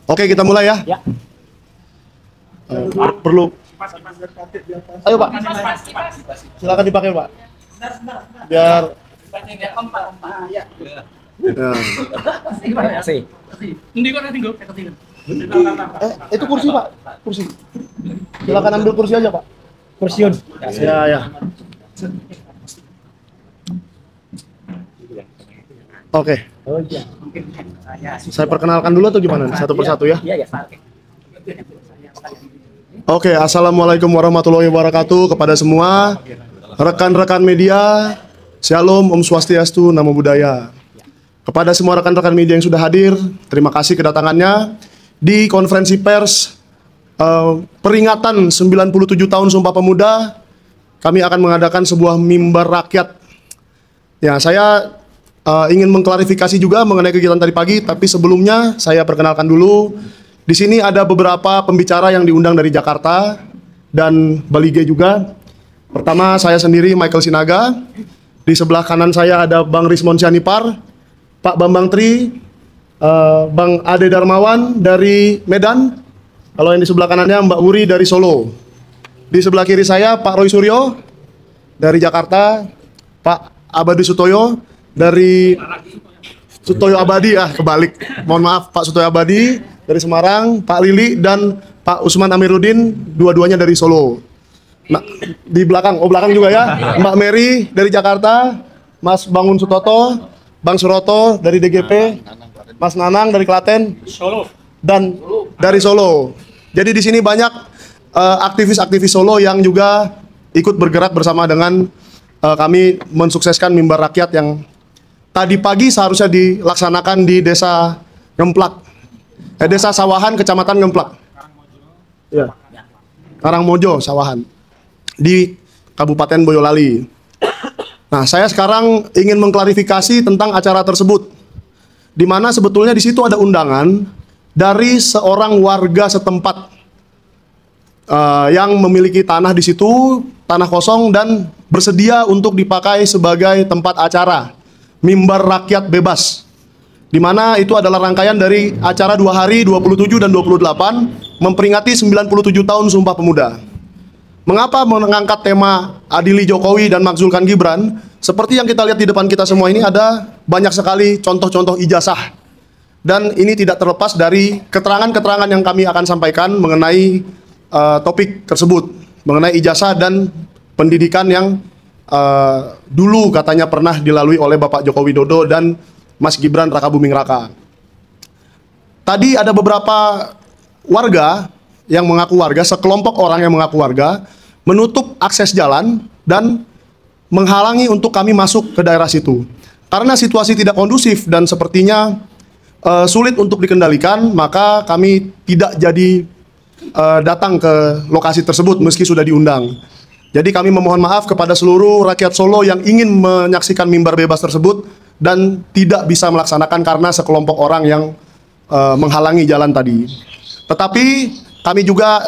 Oke, kita mulai ya. Ya. Perlu. Ayo Pak, silakan dipakai Pak. Biar. Ya. Itu kursi Pak, kursi. Silakan ambil kursi aja Pak. Kursiun. Ya. Oke. Oh iya. Saya perkenalkan dulu atau gimana? Satu persatu ya. Iya. Oke, assalamualaikum warahmatullahi wabarakatuh kepada semua rekan-rekan media. Shalom, Om Swastiastu, Namo Buddhaya. Kepada semua rekan-rekan media yang sudah hadir, terima kasih kedatangannya di konferensi pers peringatan 97 tahun Sumpah Pemuda. Kami akan mengadakan sebuah mimbar rakyat. Ya, saya ingin mengklarifikasi juga mengenai kegiatan tadi pagi, tapi sebelumnya saya perkenalkan dulu. Di sini ada beberapa pembicara yang diundang dari Jakarta dan Bali G juga. Pertama, saya sendiri Michael Sinaga. Di sebelah kanan saya ada Bang Rismon Sianipar, Pak Bambang Tri, Bang Ade Darmawan dari Medan. Kalau yang di sebelah kanannya Mbak Wuri dari Solo. Di sebelah kiri saya Pak Roy Suryo dari Jakarta, Pak Abadi Sutoyo dari Sutoyo Abadi, kebalik. Mohon maaf, Pak Sutoyo Abadi dari Semarang, Pak Lili dan Pak Usman Amiruddin, dua-duanya dari Solo. Nah, di belakang, belakang juga ya, Mbak Mary dari Jakarta, Mas Bangun Sutoto, Bang Suroto dari DGP, Mas Nanang dari Klaten, dan dari Solo. Jadi di sini banyak aktivis-aktivis Solo yang juga ikut bergerak bersama dengan kami mensukseskan mimbar rakyat yang tadi pagi seharusnya dilaksanakan di Desa Ngemplak, Desa Sawahan, Kecamatan Ngemplak, ya, Karangmojo, Sawahan, di Kabupaten Boyolali. Nah, saya sekarang ingin mengklarifikasi tentang acara tersebut, di mana sebetulnya di situ ada undangan dari seorang warga setempat yang memiliki tanah di situ, tanah kosong dan bersedia untuk dipakai sebagai tempat acara mimbar rakyat bebas, di mana itu adalah rangkaian dari acara 2 hari 27 dan 28 memperingati 97 tahun Sumpah Pemuda. Mengapa mengangkat tema adili Jokowi dan makzulkan Gibran? Seperti yang kita lihat di depan kita semua ini, ada banyak sekali contoh-contoh ijazah, dan ini tidak terlepas dari keterangan-keterangan yang kami akan sampaikan mengenai topik tersebut, mengenai ijazah dan pendidikan yang dulu katanya pernah dilalui oleh Bapak Joko Widodo dan Mas Gibran Rakabuming Raka. Tadi ada beberapa warga yang mengaku warga, sekelompok orang yang mengaku warga, menutup akses jalan dan menghalangi untuk kami masuk ke daerah situ. Karena situasi tidak kondusif dan sepertinya sulit untuk dikendalikan, maka kami tidak jadi datang ke lokasi tersebut meski sudah diundang. Jadi kami memohon maaf kepada seluruh rakyat Solo yang ingin menyaksikan mimbar bebas tersebut dan tidak bisa melaksanakan karena sekelompok orang yang menghalangi jalan tadi. Tetapi kami juga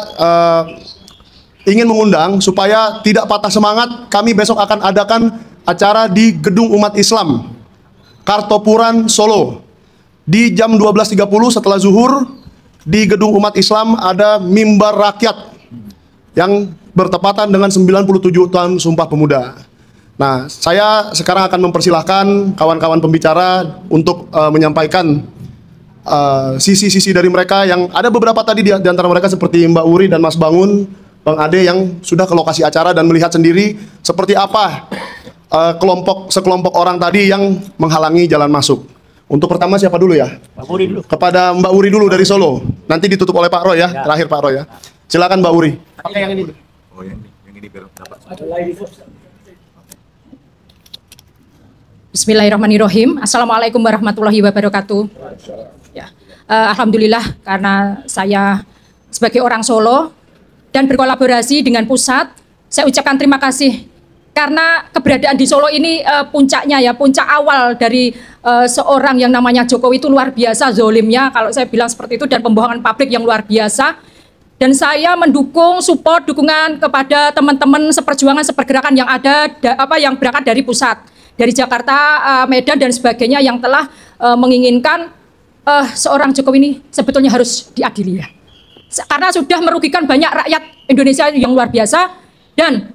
ingin mengundang supaya tidak patah semangat. Kami besok akan adakan acara di Gedung Umat Islam Kartopuran Solo di jam 12.30 setelah zuhur. Di Gedung Umat Islam ada mimbar rakyat yang bertepatan dengan 97 tahun Sumpah Pemuda. Nah, saya sekarang akan mempersilahkan kawan-kawan pembicara untuk menyampaikan sisi-sisi dari mereka, yang ada beberapa tadi di antara mereka seperti Mbak Uri dan Mas Bangun, Bang Ade yang sudah ke lokasi acara dan melihat sendiri seperti apa sekelompok orang tadi yang menghalangi jalan masuk. Untuk pertama siapa dulu ya? Mbak Uri dulu. Kepada Mbak Uri dulu dari Solo. Nanti ditutup oleh Pak Roy ya. Terakhir Pak Roy ya. Silakan Mbak Uri. Pakai yang ini. Oh, yang ini biar dapat. Bismillahirrahmanirrahim. Assalamualaikum warahmatullahi wabarakatuh. Ya, alhamdulillah karena saya sebagai orang Solo dan berkolaborasi dengan pusat, saya ucapkan terima kasih karena keberadaan di Solo ini puncaknya ya, puncak awal dari seorang yang namanya Jokowi itu luar biasa zolimnya, kalau saya bilang seperti itu, dan pembohongan publik yang luar biasa. Dan saya mendukung, support, dukungan kepada teman-teman seperjuangan, sepergerakan yang ada, yang berangkat dari pusat, dari Jakarta, Medan dan sebagainya, yang telah menginginkan seorang Jokowi ini sebetulnya harus diadili ya. Karena sudah merugikan banyak rakyat Indonesia yang luar biasa, dan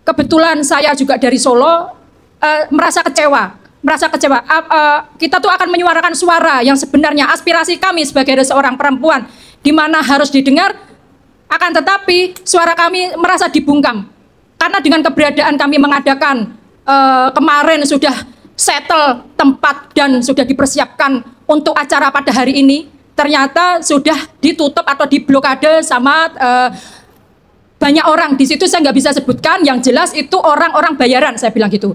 kebetulan saya juga dari Solo, merasa kecewa. Kita tuh akan menyuarakan suara yang sebenarnya aspirasi kami sebagai seorang perempuan di mana harus didengar, akan tetapi suara kami merasa dibungkam. Karena dengan keberadaan kami mengadakan kemarin sudah settle tempat dan sudah dipersiapkan untuk acara pada hari ini, ternyata sudah ditutup atau diblokade sama banyak orang. Di situ saya nggak bisa sebutkan, yang jelas itu orang-orang bayaran, saya bilang gitu.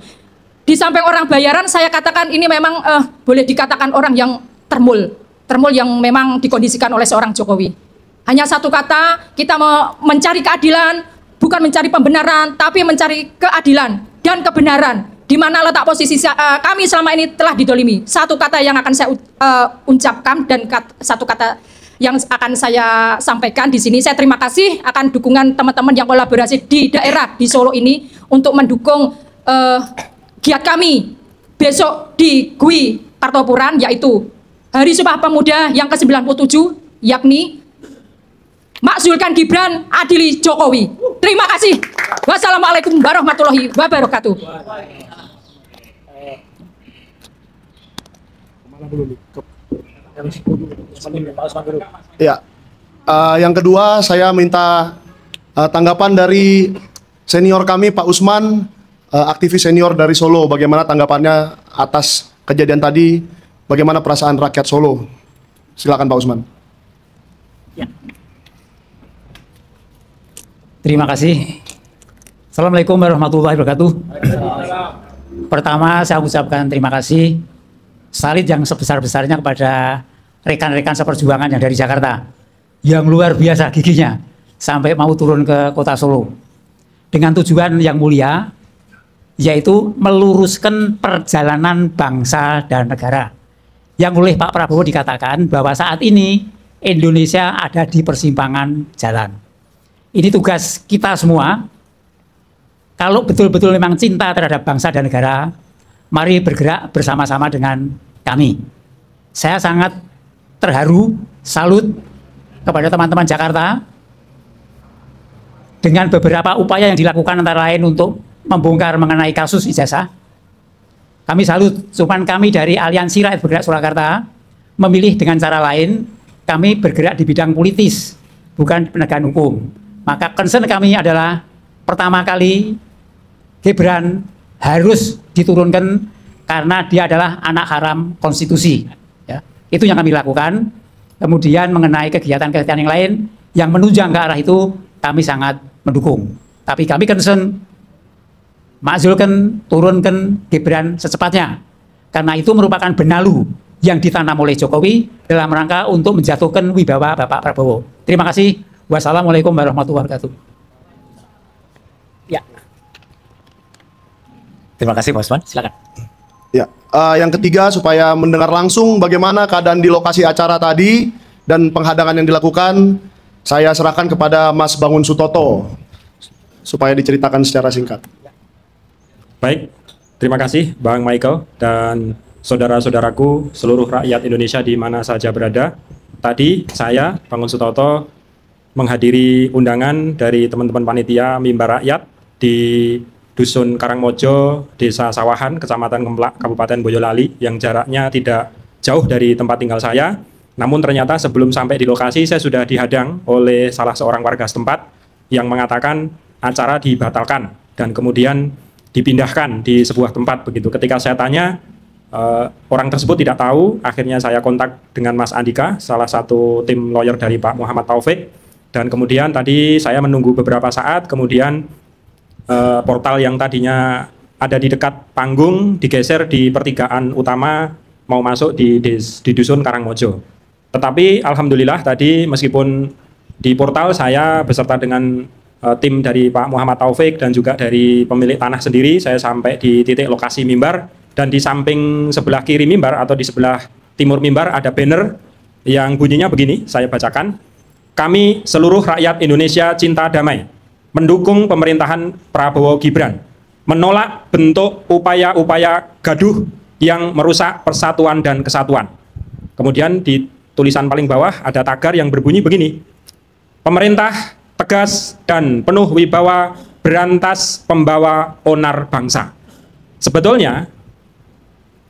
Di samping orang bayaran, saya katakan ini memang boleh dikatakan orang yang termul yang memang dikondisikan oleh seorang Jokowi. Hanya satu kata, kita mau mencari keadilan, bukan mencari pembenaran, tapi mencari keadilan dan kebenaran. Di mana letak posisi kami selama ini telah didolimi. Satu kata yang akan saya ucapkan dan satu kata yang akan saya sampaikan di sini, saya terima kasih akan dukungan teman-teman yang kolaborasi di daerah di Solo ini untuk mendukung giat kami besok di GUI Kartopuran, yaitu Hari Sumpah Pemuda yang ke-97, yakni makzulkan Gibran, adili Jokowi. Terima kasih. Wassalamualaikum warahmatullahi wabarakatuh. Ya, yang kedua saya minta tanggapan dari senior kami Pak Usman, aktivis senior dari Solo. Bagaimana tanggapannya atas kejadian tadi? Bagaimana perasaan rakyat Solo? Silakan Pak Usman. Ya. Terima kasih. Assalamualaikum warahmatullahi wabarakatuh. Pertama saya ucapkan terima kasih salit yang sebesar-besarnya kepada rekan-rekan seperjuangan yang dari Jakarta, yang luar biasa giginya sampai mau turun ke kota Solo dengan tujuan yang mulia, yaitu meluruskan perjalanan bangsa dan negara. Yang oleh Pak Prabowo dikatakan bahwa saat ini Indonesia ada di persimpangan jalan. Ini tugas kita semua. Kalau betul-betul memang cinta terhadap bangsa dan negara, mari bergerak bersama-sama dengan kami. Saya sangat terharu, salut kepada teman-teman Jakarta dengan beberapa upaya yang dilakukan, antara lain untuk membongkar mengenai kasus ijazah. Kami salut, cuman kami dari Aliansi Rakyat Bergerak Surakarta memilih dengan cara lain. Kami bergerak di bidang politis, bukan penegakan hukum. Maka concern kami adalah pertama kali Gibran harus diturunkan karena dia adalah anak haram konstitusi. Ya, itu yang kami lakukan. Kemudian mengenai kegiatan-kegiatan yang lain yang menunjang ke arah itu, kami sangat mendukung. Tapi kami concern makzulkan, turunkan Gibran secepatnya. Karena itu merupakan benalu yang ditanam oleh Jokowi dalam rangka untuk menjatuhkan wibawa Bapak Prabowo. Terima kasih. Wassalamualaikum warahmatullahi wabarakatuh. Ya. Terima kasih Mas Usman, silakan. Ya, yang ketiga supaya mendengar langsung bagaimana keadaan di lokasi acara tadi dan penghadangan yang dilakukan, saya serahkan kepada Mas Bangun Sutoto supaya diceritakan secara singkat. Baik, terima kasih Bang Michael dan saudara-saudaraku seluruh rakyat Indonesia di mana saja berada. Tadi saya, Bangun Sutoto, menghadiri undangan dari teman-teman panitia Mimbar Rakyat di Dusun Karangmojo, Desa Sawahan, Kecamatan Kemplak, Kabupaten Boyolali, yang jaraknya tidak jauh dari tempat tinggal saya. Namun ternyata sebelum sampai di lokasi, saya sudah dihadang oleh salah seorang warga setempat yang mengatakan acara dibatalkan dan kemudian dipindahkan di sebuah tempat begitu. Ketika saya tanya, orang tersebut tidak tahu. Akhirnya saya kontak dengan Mas Andika, salah satu tim lawyer dari Pak Muhammad Taufik, dan kemudian tadi saya menunggu beberapa saat, kemudian portal yang tadinya ada di dekat panggung digeser di pertigaan utama mau masuk di Dusun Karangmojo. Tetapi alhamdulillah tadi meskipun di portal saya beserta dengan tim dari Pak Muhammad Taufik dan juga dari pemilik tanah sendiri, saya sampai di titik lokasi mimbar, dan di samping sebelah kiri mimbar atau di sebelah timur mimbar ada banner yang bunyinya begini, saya bacakan. Kami seluruh rakyat Indonesia cinta damai, mendukung pemerintahan Prabowo Gibran, menolak bentuk upaya-upaya gaduh yang merusak persatuan dan kesatuan. Kemudian di tulisan paling bawah ada tagar yang berbunyi begini. Pemerintah tegas dan penuh wibawa berantas pembawa onar bangsa. Sebetulnya,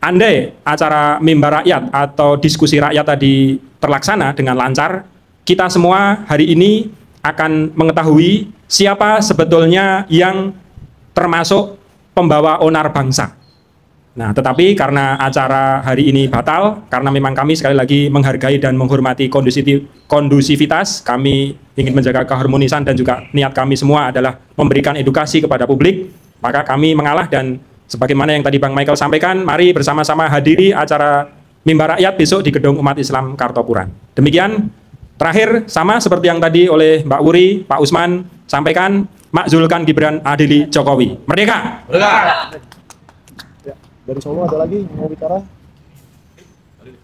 andai acara mimbar rakyat atau diskusi rakyat tadi terlaksana dengan lancar, kita semua hari ini akan mengetahui siapa sebetulnya yang termasuk pembawa onar bangsa. Nah, tetapi karena acara hari ini batal, karena memang kami sekali lagi menghargai dan menghormati kondusivitas, kami ingin menjaga keharmonisan dan juga niat kami semua adalah memberikan edukasi kepada publik, maka kami mengalah dan sebagaimana yang tadi Bang Michael sampaikan, mari bersama-sama hadiri acara mimbar rakyat besok di Gedung Umat Islam Kartopuran. Demikian, terakhir sama seperti yang tadi oleh Mbak Wuri, Pak Usman sampaikan, makzulkan Gibran adili Jokowi. Merdeka! Merdeka! Ya, dari Solo ada lagi yang mau bicara?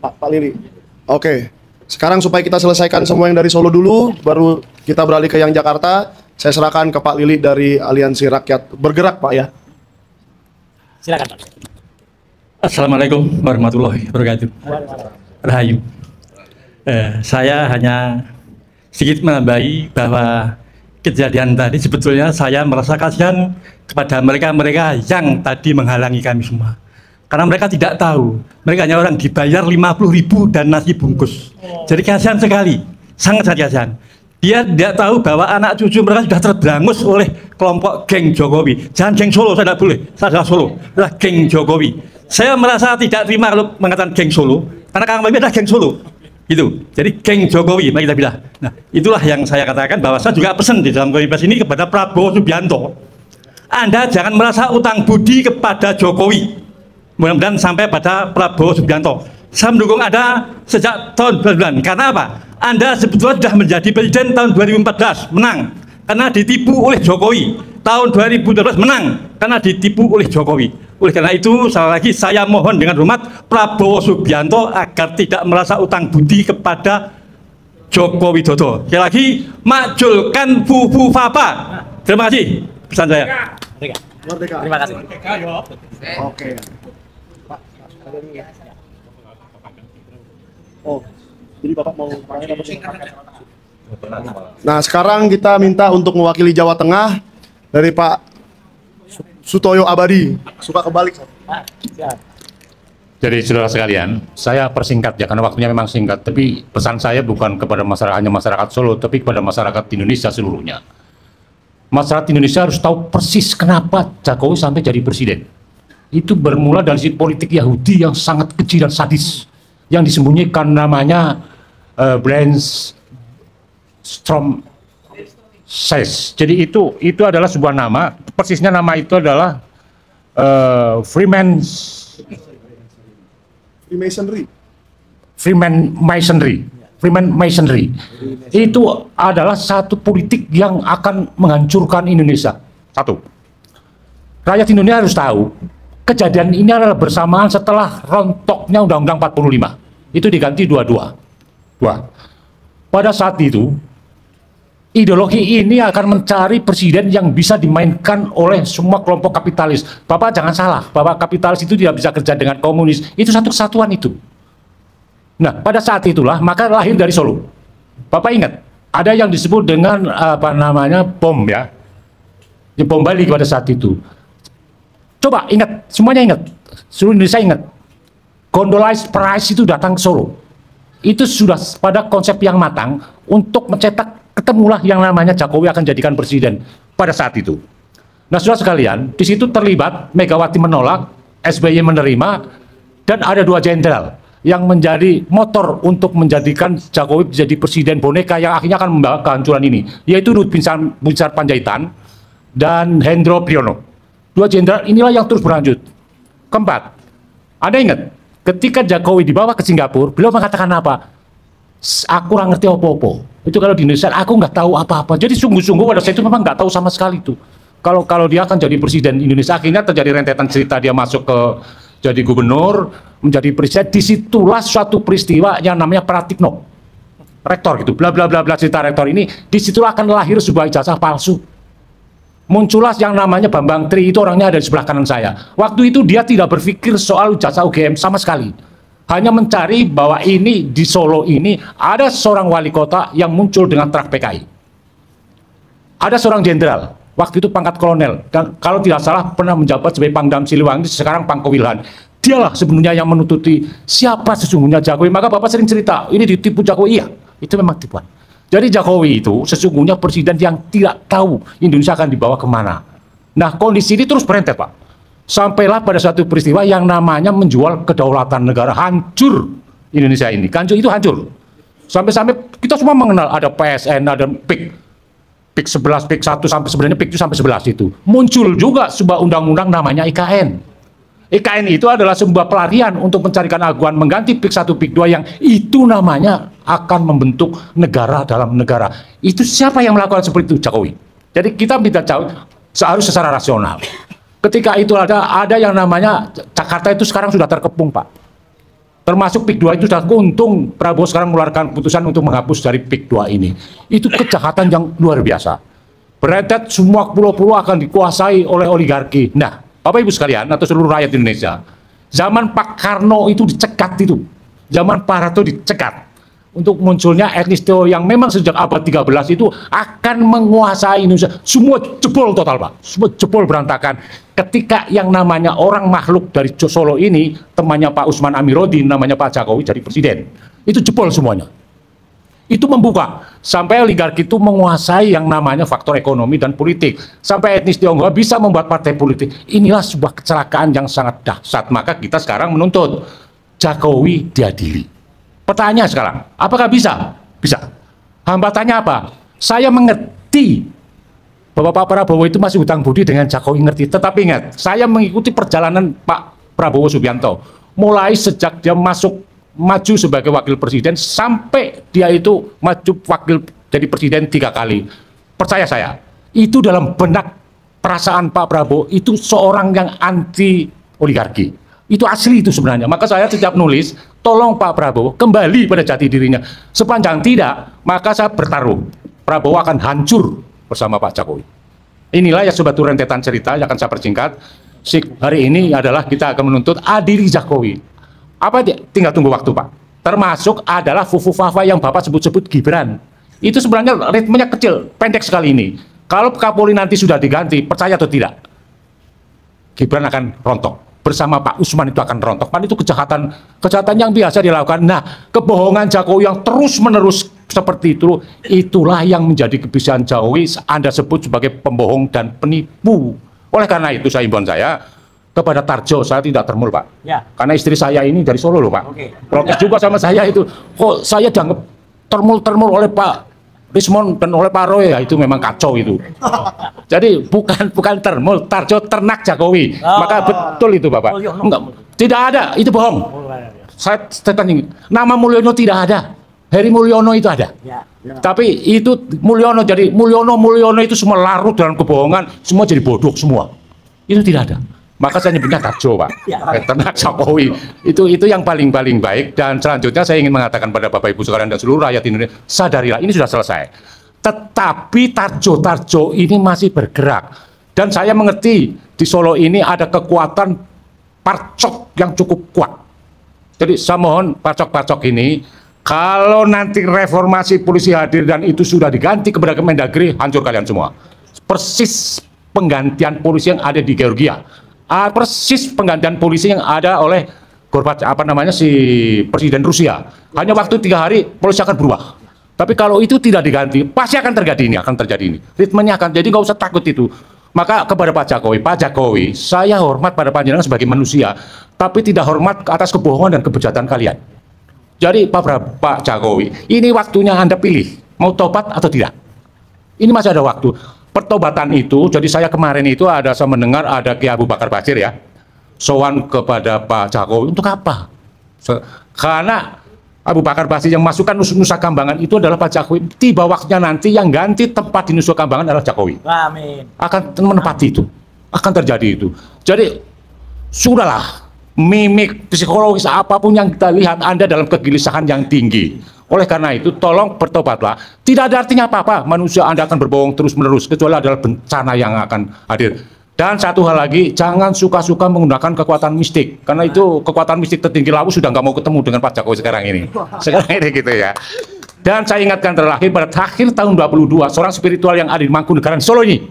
Pak Lili. Oke, sekarang supaya kita selesaikan semua yang dari Solo dulu, baru kita beralih ke yang Jakarta. Saya serahkan ke Pak Lili dari Aliansi Rakyat Bergerak, Pak ya. Silakan Pak. Assalamualaikum warahmatullahi wabarakatuh. Rahayu. Saya hanya sedikit menambahi bahwa kejadian tadi sebetulnya saya merasa kasihan kepada mereka-mereka yang tadi menghalangi kami semua. Karena mereka tidak tahu, mereka hanya orang dibayar 50.000 dan nasi bungkus. Jadi kasihan sekali, sangat kasihan. Dia tidak tahu bahwa anak cucu mereka sudah terberangus oleh kelompok geng Jokowi. Jangan geng Solo, saya tidak boleh, saya adalah Solo, adalah geng Jokowi. Saya merasa tidak terima kalau mengatakan geng Solo, karena Kang Bambi adalah geng Solo. Gitu. Jadi geng Jokowi, mari kita bilang. Nah, itulah yang saya katakan bahwa saya juga pesan di dalam konferensi ini kepada Prabowo Subianto. Anda jangan merasa utang budi kepada Jokowi. Mudah-mudahan sampai pada Prabowo Subianto. Saya mendukung Anda sejak tahun 2009. Karena apa? Anda sebetulnya sudah menjadi presiden tahun 2014, menang. Karena ditipu oleh Jokowi. Tahun 2012 menang karena ditipu oleh Jokowi. Oleh karena itu, sekali lagi saya mohon dengan hormat Prabowo Subianto agar tidak merasa utang budi kepada Joko Widodo. Sekali lagi, makjulkan Fufu Fapa. Terima kasih pesan saya. Merdeka. Terima kasih. Oke. Pak, ada nih. Oh, jadi Bapak mau tanya apa sih? Nah, sekarang kita minta untuk mewakili Jawa Tengah dari Pak Sutoyo Abadi. Suka kebalik. Jadi saudara sekalian, saya persingkat ya karena waktunya memang singkat. Tapi pesan saya bukan kepada hanya masyarakat Solo, tapi kepada masyarakat Indonesia seluruhnya. Masyarakat Indonesia harus tahu persis kenapa Jokowi sampai jadi presiden. Itu bermula dari si politik Yahudi yang sangat keji dan sadis, yang disembunyikan namanya Brainstorm Says. Jadi itu adalah sebuah nama, persisnya nama itu adalah Freemasonry. Itu adalah satu politik yang akan menghancurkan Indonesia. Satu, rakyat Indonesia harus tahu kejadian ini adalah bersamaan setelah rontoknya Undang-Undang 45. Itu diganti 22. Pada saat itu ideologi ini akan mencari presiden yang bisa dimainkan oleh semua kelompok kapitalis. Bapak jangan salah, bahwa kapitalis itu tidak bisa kerja dengan komunis. Itu satu kesatuan itu. Nah, pada saat itulah maka lahir dari Solo. Bapak ingat, ada yang disebut dengan apa namanya bom ya. Bom Bali pada saat itu. Coba ingat, semuanya ingat. Seluruh Indonesia ingat. Condoleezza Rice itu datang ke Solo. Itu sudah pada konsep yang matang untuk mencetak, ketemulah yang namanya Jokowi akan jadikan presiden pada saat itu. Nah, saudara sekalian, di situ terlibat Megawati menolak, SBY menerima, dan ada dua jenderal yang menjadi motor untuk menjadikan Jokowi menjadi presiden boneka yang akhirnya akan membawa kehancuran ini, yaitu Ruth Binsar Panjaitan dan Hendro Priyono. Dua jenderal inilah yang terus berlanjut. Keempat, Anda ingat, ketika Jokowi dibawa ke Singapura, beliau mengatakan apa? Aku kurang ngerti apa-apa. Itu kalau di Indonesia, aku nggak tahu apa-apa. Jadi sungguh-sungguh pada saat itu memang nggak tahu sama sekali itu. Kalau dia akan jadi presiden Indonesia, akhirnya terjadi rentetan cerita dia masuk ke jadi gubernur, menjadi presiden. Disitulah suatu peristiwa yang namanya Pratikno, rektor gitu, bla bla bla bla cerita rektor ini. Disitulah akan lahir sebuah ijazah palsu. Muncullah yang namanya Bambang Tri, itu orangnya ada di sebelah kanan saya. Waktu itu dia tidak berpikir soal ijazah UGM sama sekali. hanya mencari bahwa ini di Solo ini ada seorang wali kota yang muncul dengan truk PKI. Ada seorang jenderal, waktu itu pangkat kolonel, dan kalau tidak salah pernah menjabat sebagai Pangdam Siliwangi, sekarang Pangkowilhan. Dialah sebenarnya yang menututi siapa sesungguhnya Jokowi. Maka Bapak sering cerita, ini ditipu Jokowi. Iya, itu memang tipuan. Jadi Jokowi itu sesungguhnya presiden yang tidak tahu Indonesia akan dibawa kemana. Nah, kondisi ini terus berentet, Pak. Sampailah pada satu peristiwa yang namanya menjual kedaulatan negara, hancur Indonesia ini. Hancur itu hancur. Sampai-sampai kita semua mengenal ada PSN, ada PIK 11, PIK 1 sampai sebenarnya PIK itu sampai 11 itu. Muncul juga sebuah undang-undang namanya IKN. IKN itu adalah sebuah pelarian untuk mencarikan aguan mengganti PIK 1, PIK 2 yang itu namanya akan membentuk negara dalam negara. Itu siapa yang melakukan seperti itu? Jokowi. Jadi kita minta harus secara rasional. Ketika itu ada yang namanya Jakarta itu sekarang sudah terkepung, Pak. Termasuk PIK 2 itu sudah untung Prabowo sekarang mengeluarkan keputusan untuk menghapus dari PIK 2 ini. Itu kejahatan yang luar biasa. Berentet semua pulau-pulau akan dikuasai oleh oligarki. Nah, Bapak Ibu sekalian atau seluruh rakyat Indonesia, zaman Pak Karno itu dicegat itu. Zaman Pak Harto dicegat. Untuk munculnya etnis Tionghoa yang memang sejak abad 13 itu akan menguasai Indonesia. Semua jebol total, Pak. Semua jebol berantakan. Ketika yang namanya orang makhluk dari Solo ini, temannya Pak Usman Amiruddin, namanya Pak Jokowi jadi presiden. Itu jebol semuanya. Itu membuka. Sampai oligarki itu menguasai yang namanya faktor ekonomi dan politik. Sampai etnis Tionghoa bisa membuat partai politik. Inilah sebuah kecelakaan yang sangat dahsyat. Maka kita sekarang menuntut Jokowi diadili. Pertanyaan sekarang, apakah bisa? Bisa. Hambatannya apa? Saya mengerti bahwa Pak Prabowo itu masih hutang budi dengan Jokowi, ngerti. Tetapi ingat, saya mengikuti perjalanan Pak Prabowo Subianto. Mulai sejak dia maju sebagai wakil presiden sampai dia itu maju wakil jadi presiden 3 kali. Percaya saya, itu dalam benak perasaan Pak Prabowo itu seorang yang anti oligarki. Itu asli itu sebenarnya. Maka saya setiap nulis, tolong Pak Prabowo kembali pada jati dirinya. Sepanjang tidak, maka saya bertaruh. Prabowo akan hancur bersama Pak Jokowi. Inilah ya suatu rentetan cerita yang akan saya persingkat. Hari ini adalah kita akan menuntut adili Jokowi. Apa dia? Tinggal tunggu waktu, Pak. Termasuk adalah fufu-fafa yang Bapak sebut-sebut Gibran. Itu sebenarnya ritmenya kecil, pendek sekali ini. Kalau Kapolri nanti sudah diganti, percaya atau tidak, Gibran akan rontok. Bersama Pak Usman itu akan rontok. Pan itu kejahatan yang biasa dilakukan. Nah, kebohongan Jokowi yang terus-menerus seperti itu, itulah yang menjadi kebiasaan Jokowi Anda sebut sebagai pembohong dan penipu. Oleh karena itu saya imbauan saya kepada Tarjo, saya tidak termul, Pak. Ya. Karena istri saya ini dari Solo loh, Pak. Oke. Protes juga sama saya itu. Kok saya dianggap termul oleh Pak Rismon dan oleh Pak Roy, ya itu memang kacau itu. Jadi bukan termul, Tarjo ternak Jokowi. Maka betul itu, Bapak. Enggak, tidak ada, itu bohong. Saya tanya, nama Mulyono tidak ada. Heri Mulyono itu ada. Tapi itu Mulyono, jadi Mulyono itu semua larut dalam kebohongan, semua jadi bodoh semua. Itu tidak ada. Maka saya nyebutnya Tarjo, Pak. Ternak Jokowi. Itu yang paling baik. Dan selanjutnya saya ingin mengatakan pada Bapak Ibu sekalian dan seluruh rakyat Indonesia, sadarilah ini sudah selesai. Tetapi Tarjo ini masih bergerak. Dan saya mengerti di Solo ini ada kekuatan parcok yang cukup kuat. Jadi saya mohon parcok ini, kalau nanti reformasi polisi hadir dan itu sudah diganti kepada Kemendagri, hancur kalian semua. Persis penggantian polisi yang ada di Georgia. Persis penggantian polisi yang ada oleh si presiden Rusia. Hanya waktu 3 hari polisi akan berubah. Tapi kalau itu tidak diganti, pasti akan terjadi ini. Ritmenya akan, jadi nggak usah takut itu. Maka kepada Pak Jokowi, saya hormat pada panjenengan sebagai manusia, tapi tidak hormat atas kebohongan dan kebejatan kalian. Jadi Pak Jokowi, ini waktunya Anda pilih, mau tobat atau tidak. Ini masih ada waktu. Pertobatan itu, jadi saya kemarin itu saya mendengar ada Kiai Abu Bakar Basir ya, sowan kepada Pak Jokowi, untuk apa? Karena Abu Bakar Basir yang masukkan Nusa Kambangan itu adalah Pak Jokowi. Tiba waktunya nanti yang ganti tempat di Nusa Kambangan adalah Jokowi. Amin. Akan menepati itu, akan terjadi itu. Jadi sudahlah, mimik psikologis apapun yang kita lihat Anda dalam kegelisahan yang tinggi. Oleh karena itu, tolong bertobatlah. Tidak ada artinya apa-apa manusia Anda akan berbohong terus-menerus, kecuali adalah bencana yang akan hadir. Dan satu hal lagi, jangan suka-suka menggunakan kekuatan mistik, karena itu kekuatan mistik tertinggi lawu sudah nggak mau ketemu dengan Pak Jokowi sekarang ini. Sekarang ini gitu ya. Dan saya ingatkan terakhir, pada akhir tahun 22, seorang spiritual yang ada di Mangkunegaran Solo ini,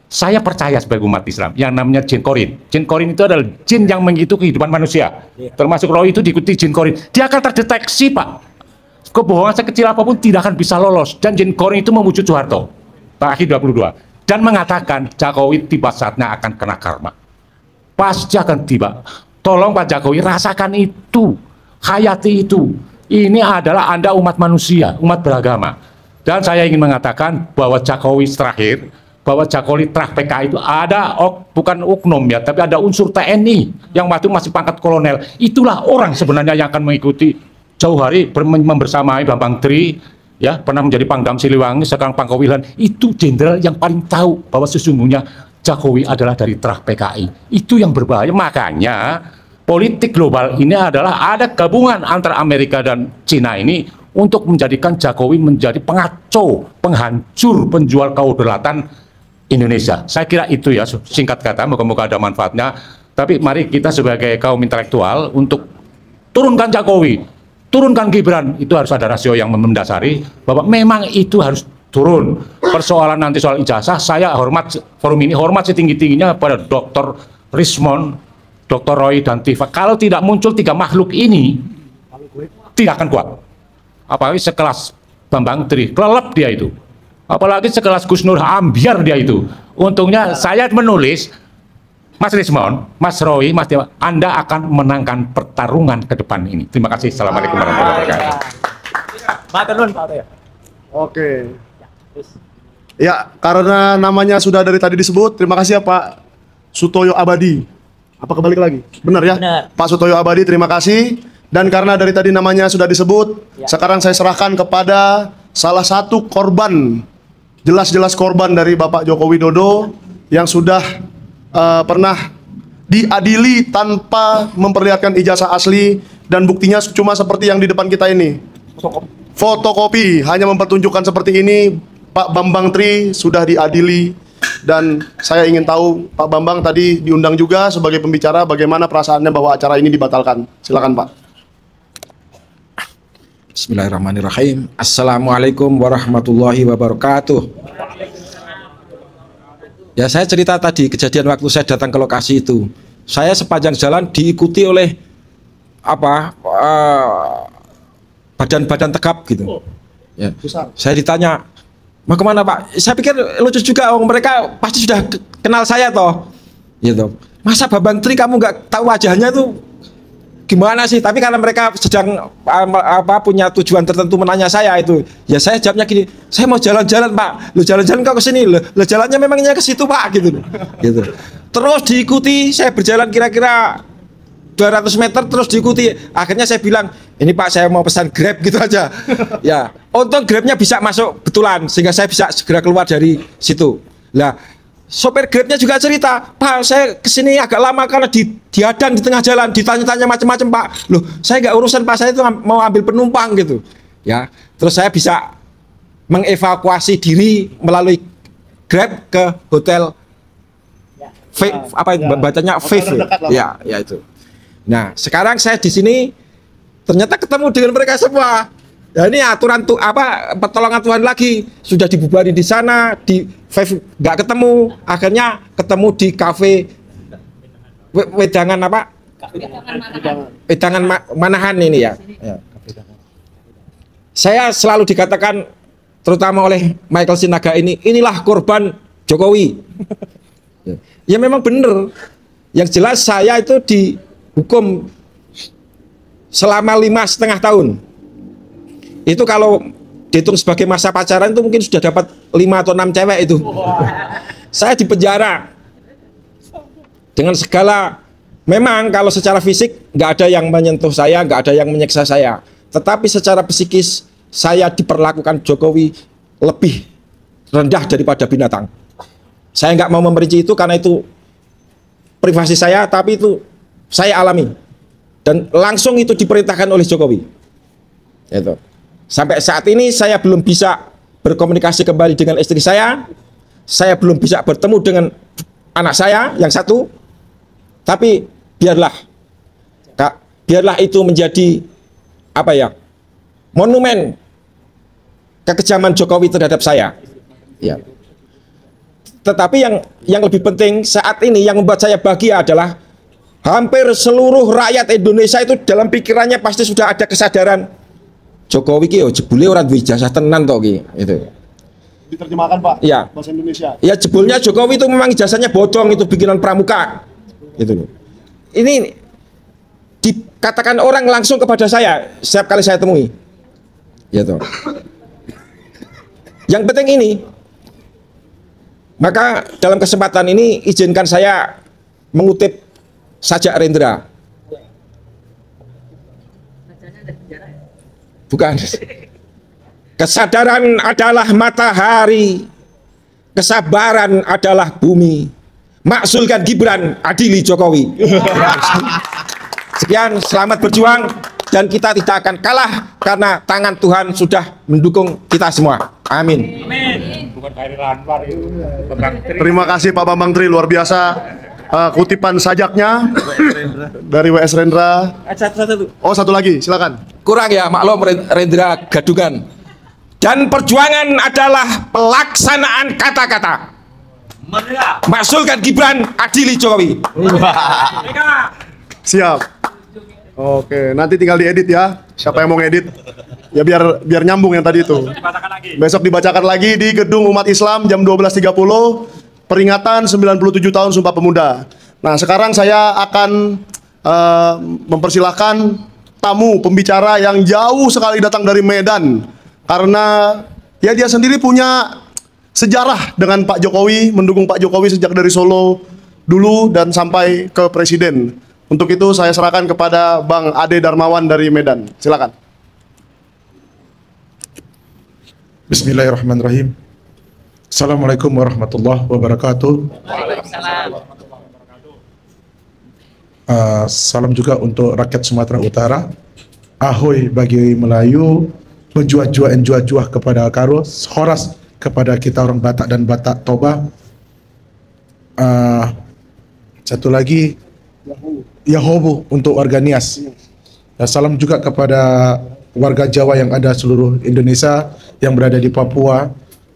saya percaya sebagai umat Islam, yang namanya jin korin. Jin korin itu adalah jin yang mengikuti kehidupan manusia. Termasuk roh itu diikuti jin korin. Dia akan terdeteksi, Pak. Kebohongan sekecil apapun tidak akan bisa lolos. Dan jin korin itu memujuk Soeharto, akhir 22. Dan mengatakan Jokowi tiba saatnya akan kena karma. Pasti akan tiba. Tolong Pak Jokowi rasakan itu, hayati itu. Ini adalah Anda umat manusia, umat beragama. Dan saya ingin mengatakan bahwa Jokowi terakhir, bahwa Jokowi terah PKI itu ada bukan oknum ya, tapi ada unsur TNI yang waktu masih pangkat kolonel. Itulah orang sebenarnya yang akan mengikuti jauh hari membersamai Bambang Tri, ya, pernah menjadi Pangdam Siliwangi, sekarang Pangkawilan. Itu jenderal yang paling tahu bahwa sesungguhnya Jokowi adalah dari terah PKI. Itu yang berbahaya. Makanya politik global ini adalah ada gabungan antara Amerika dan Cina ini untuk menjadikan Jokowi menjadi pengacau, penghancur, penjual kedaulatan Indonesia. Saya kira itu ya, singkat kata, moga-moga ada manfaatnya. Tapi mari kita sebagai kaum intelektual untuk turunkan Jokowi, turunkan Gibran. Itu harus ada rasio yang mendasari bahwa memang itu harus turun. Persoalan nanti soal ijazah, saya hormat forum ini, hormat setinggi-tingginya pada Dr. Rismond, Dr. Roy, dan Tifa. Kalau tidak muncul tiga makhluk ini, tidak akan kuat. Apalagi sekelas Bambang Tri, kelelep dia itu. Apalagi sekelas Gus Nur, ambiar dia itu. Untungnya saya menulis, Mas Rismond, Mas Roy, Mas Dewa, Anda akan menangkan pertarungan ke depan ini. Terima kasih. Assalamualaikum warahmatullahi wabarakatuh. Oke. Ya, karena namanya sudah dari tadi disebut, terima kasih ya Pak Sutoyo Abadi. Apa kebalik lagi? Benar ya? Benar. Pak Sutoyo Abadi, terima kasih. Dan karena dari tadi namanya sudah disebut, sekarang saya serahkan kepada salah satu korban, jelas-jelas korban dari Bapak Joko Widodo yang sudah pernah diadili tanpa memperlihatkan ijazah asli, dan buktinya cuma seperti yang di depan kita ini. Fotokopi, hanya mempertunjukkan seperti ini. Pak Bambang Tri sudah diadili, dan saya ingin tahu Pak Bambang tadi diundang juga sebagai pembicara, bagaimana perasaannya bahwa acara ini dibatalkan. Silakan Pak. Bismillahirrahmanirrahim. Assalamualaikum warahmatullahi wabarakatuh. Ya, saya cerita tadi kejadian waktu saya datang ke lokasi itu. Saya sepanjang jalan diikuti oleh badan-badan tegap gitu. Ya. Saya ditanya, mau kemana Pak? Saya pikir lucu juga, mereka pasti sudah kenal saya toh. Gitu. Masa Bambang Tri kamu nggak tahu wajahnya tuh? Gimana sih? Tapi karena mereka sedang punya tujuan tertentu menanya saya itu, ya saya jawabnya gini, saya mau jalan-jalan Pak. Lu jalan-jalan kok ke sini? Lu jalannya memangnya ke situ Pak, gitu. Gitu. Terus diikuti, saya berjalan kira-kira 200 meter terus diikuti. Akhirnya saya bilang, ini Pak saya mau pesan Grab gitu aja. Ya, untung Grabnya bisa masuk betulan sehingga saya bisa segera keluar dari situ. Lah, sopir Grabnya juga cerita, Pak saya kesini agak lama karena dihadang di tengah jalan, ditanya-tanya macam-macam Pak. Loh, saya nggak urusan Pak, saya itu mau ambil penumpang gitu. Ya, terus saya bisa mengevakuasi diri melalui Grab ke hotel bacanya Faith. Ya, ya itu. Nah, sekarang saya di sini ternyata ketemu dengan mereka semua. Ya, ini aturan pertolongan Tuhan lagi, sudah dibubarin di sana, di Five nggak ketemu, akhirnya ketemu di kafe Wedangan Wedangan Manahan ini ya. Saya selalu dikatakan, terutama oleh Michael Sinaga ini, inilah korban Jokowi. Ya memang benar. Yang jelas saya itu dihukum selama 5,5 tahun. Itu kalau dihitung sebagai masa pacaran itu mungkin sudah dapat 5 atau 6 cewek itu. Saya di penjara dengan segala, memang kalau secara fisik nggak ada yang menyentuh saya, nggak ada yang menyiksa saya, tetapi secara psikis saya diperlakukan Jokowi lebih rendah daripada binatang. Saya nggak mau memperinci itu karena itu privasi saya, tapi itu saya alami dan langsung itu diperintahkan oleh Jokowi. Itu. Sampai saat ini saya belum bisa berkomunikasi kembali dengan istri saya. saya belum bisa bertemu dengan anak saya yang satu, tapi biarlah Kak, biarlah itu menjadi apa ya, monumen kekejaman Jokowi terhadap saya. Ya. Tetapi yang lebih penting saat ini yang membuat saya bahagia adalah hampir seluruh rakyat Indonesia itu dalam pikirannya pasti sudah ada kesadaran Jokowi ki jebule ora duwe ijazah tenan tok ki, itu. Diterjemahkan Pak, ya. bahasa Indonesia. Ya jebulnya Jokowi itu memang ijazahnya bocong, itu bikinan pramuka. Gitu. Ini dikatakan orang langsung kepada saya setiap kali saya temui. Gitu. Yang penting ini, maka dalam kesempatan ini izinkan saya mengutip sajak Rendra. Bukan. Kesadaran adalah matahari, kesabaran adalah bumi. Maksulkan Gibran, adili Jokowi. Sekian, selamat berjuang, dan kita tidak akan kalah karena tangan Tuhan sudah mendukung kita semua. Amin. Terima kasih Pak Bambang Tri, luar biasa. Kutipan sajaknya dari WS Rendra. Oh, satu lagi, silakan. Kurang ya, maklum Rendra gadungan. Dan perjuangan adalah pelaksanaan kata-kata. Maksulkan Gibran, adili Jokowi. Siap. Oke, nanti tinggal diedit ya. Siapa yang mau ngedit? Ya biar nyambung yang tadi itu. Besok dibacakan lagi di Gedung Umat Islam jam 12.30. Peringatan 97 tahun Sumpah Pemuda. Nah, sekarang saya akan mempersilahkan tamu pembicara yang jauh sekali datang dari Medan. Karena ya dia sendiri punya sejarah dengan Pak Jokowi, mendukung Pak Jokowi sejak dari Solo dulu dan sampai ke Presiden. Untuk itu saya serahkan kepada Bang Ade Darmawan dari Medan. Silakan. Bismillahirrahmanirrahim. Assalamualaikum warahmatullahi wabarakatuh. Salam juga untuk rakyat Sumatera Utara. Ahoy bagi Melayu, menjuah-juah kepada Karo, horas kepada kita orang Batak dan Batak Toba. Satu lagi, Yahobu untuk warga Nias. Dan salam juga kepada warga Jawa yang ada seluruh Indonesia, yang berada di Papua,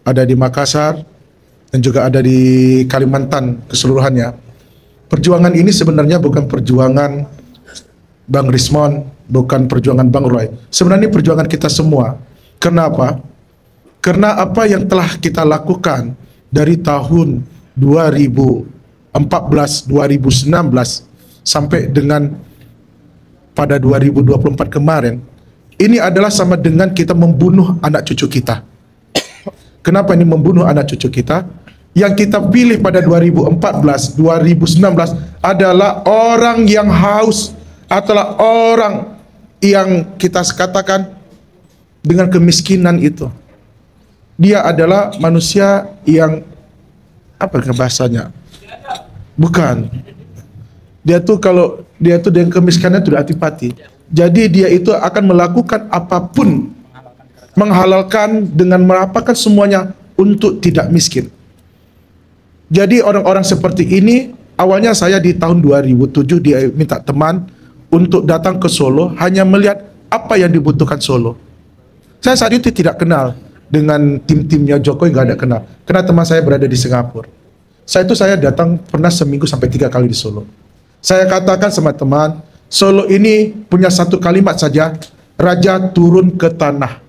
ada di Makassar, dan juga ada di Kalimantan keseluruhannya. Perjuangan ini sebenarnya bukan perjuangan Bang Rismon, bukan perjuangan Bang Roy. Sebenarnya perjuangan kita semua. Kenapa? Karena apa yang telah kita lakukan dari tahun 2014, 2019 sampai dengan pada 2024 kemarin, ini adalah sama dengan kita membunuh anak cucu kita. Kenapa ini membunuh anak cucu kita? Yang kita pilih pada 2014, 2019 adalah orang yang haus, adalah orang yang kita katakan dengan kemiskinan itu. Dia adalah manusia yang apa bahasanya? Bukan. Dia tuh kalau dia tuh dengan kemiskinan itu udah antipati. Jadi dia itu akan melakukan apapun, menghalalkan dengan merapakan semuanya untuk tidak miskin. Jadi orang-orang seperti ini, awalnya saya di tahun 2007 dia minta teman untuk datang ke Solo, hanya melihat apa yang dibutuhkan Solo. Saya saat itu tidak kenal dengan tim-timnya Jokowi, nggak ada kenal. Karena teman saya berada di Singapura. Saya datang pernah seminggu sampai 3 kali di Solo. Saya katakan sama teman, Solo ini punya satu kalimat saja, raja turun ke tanah.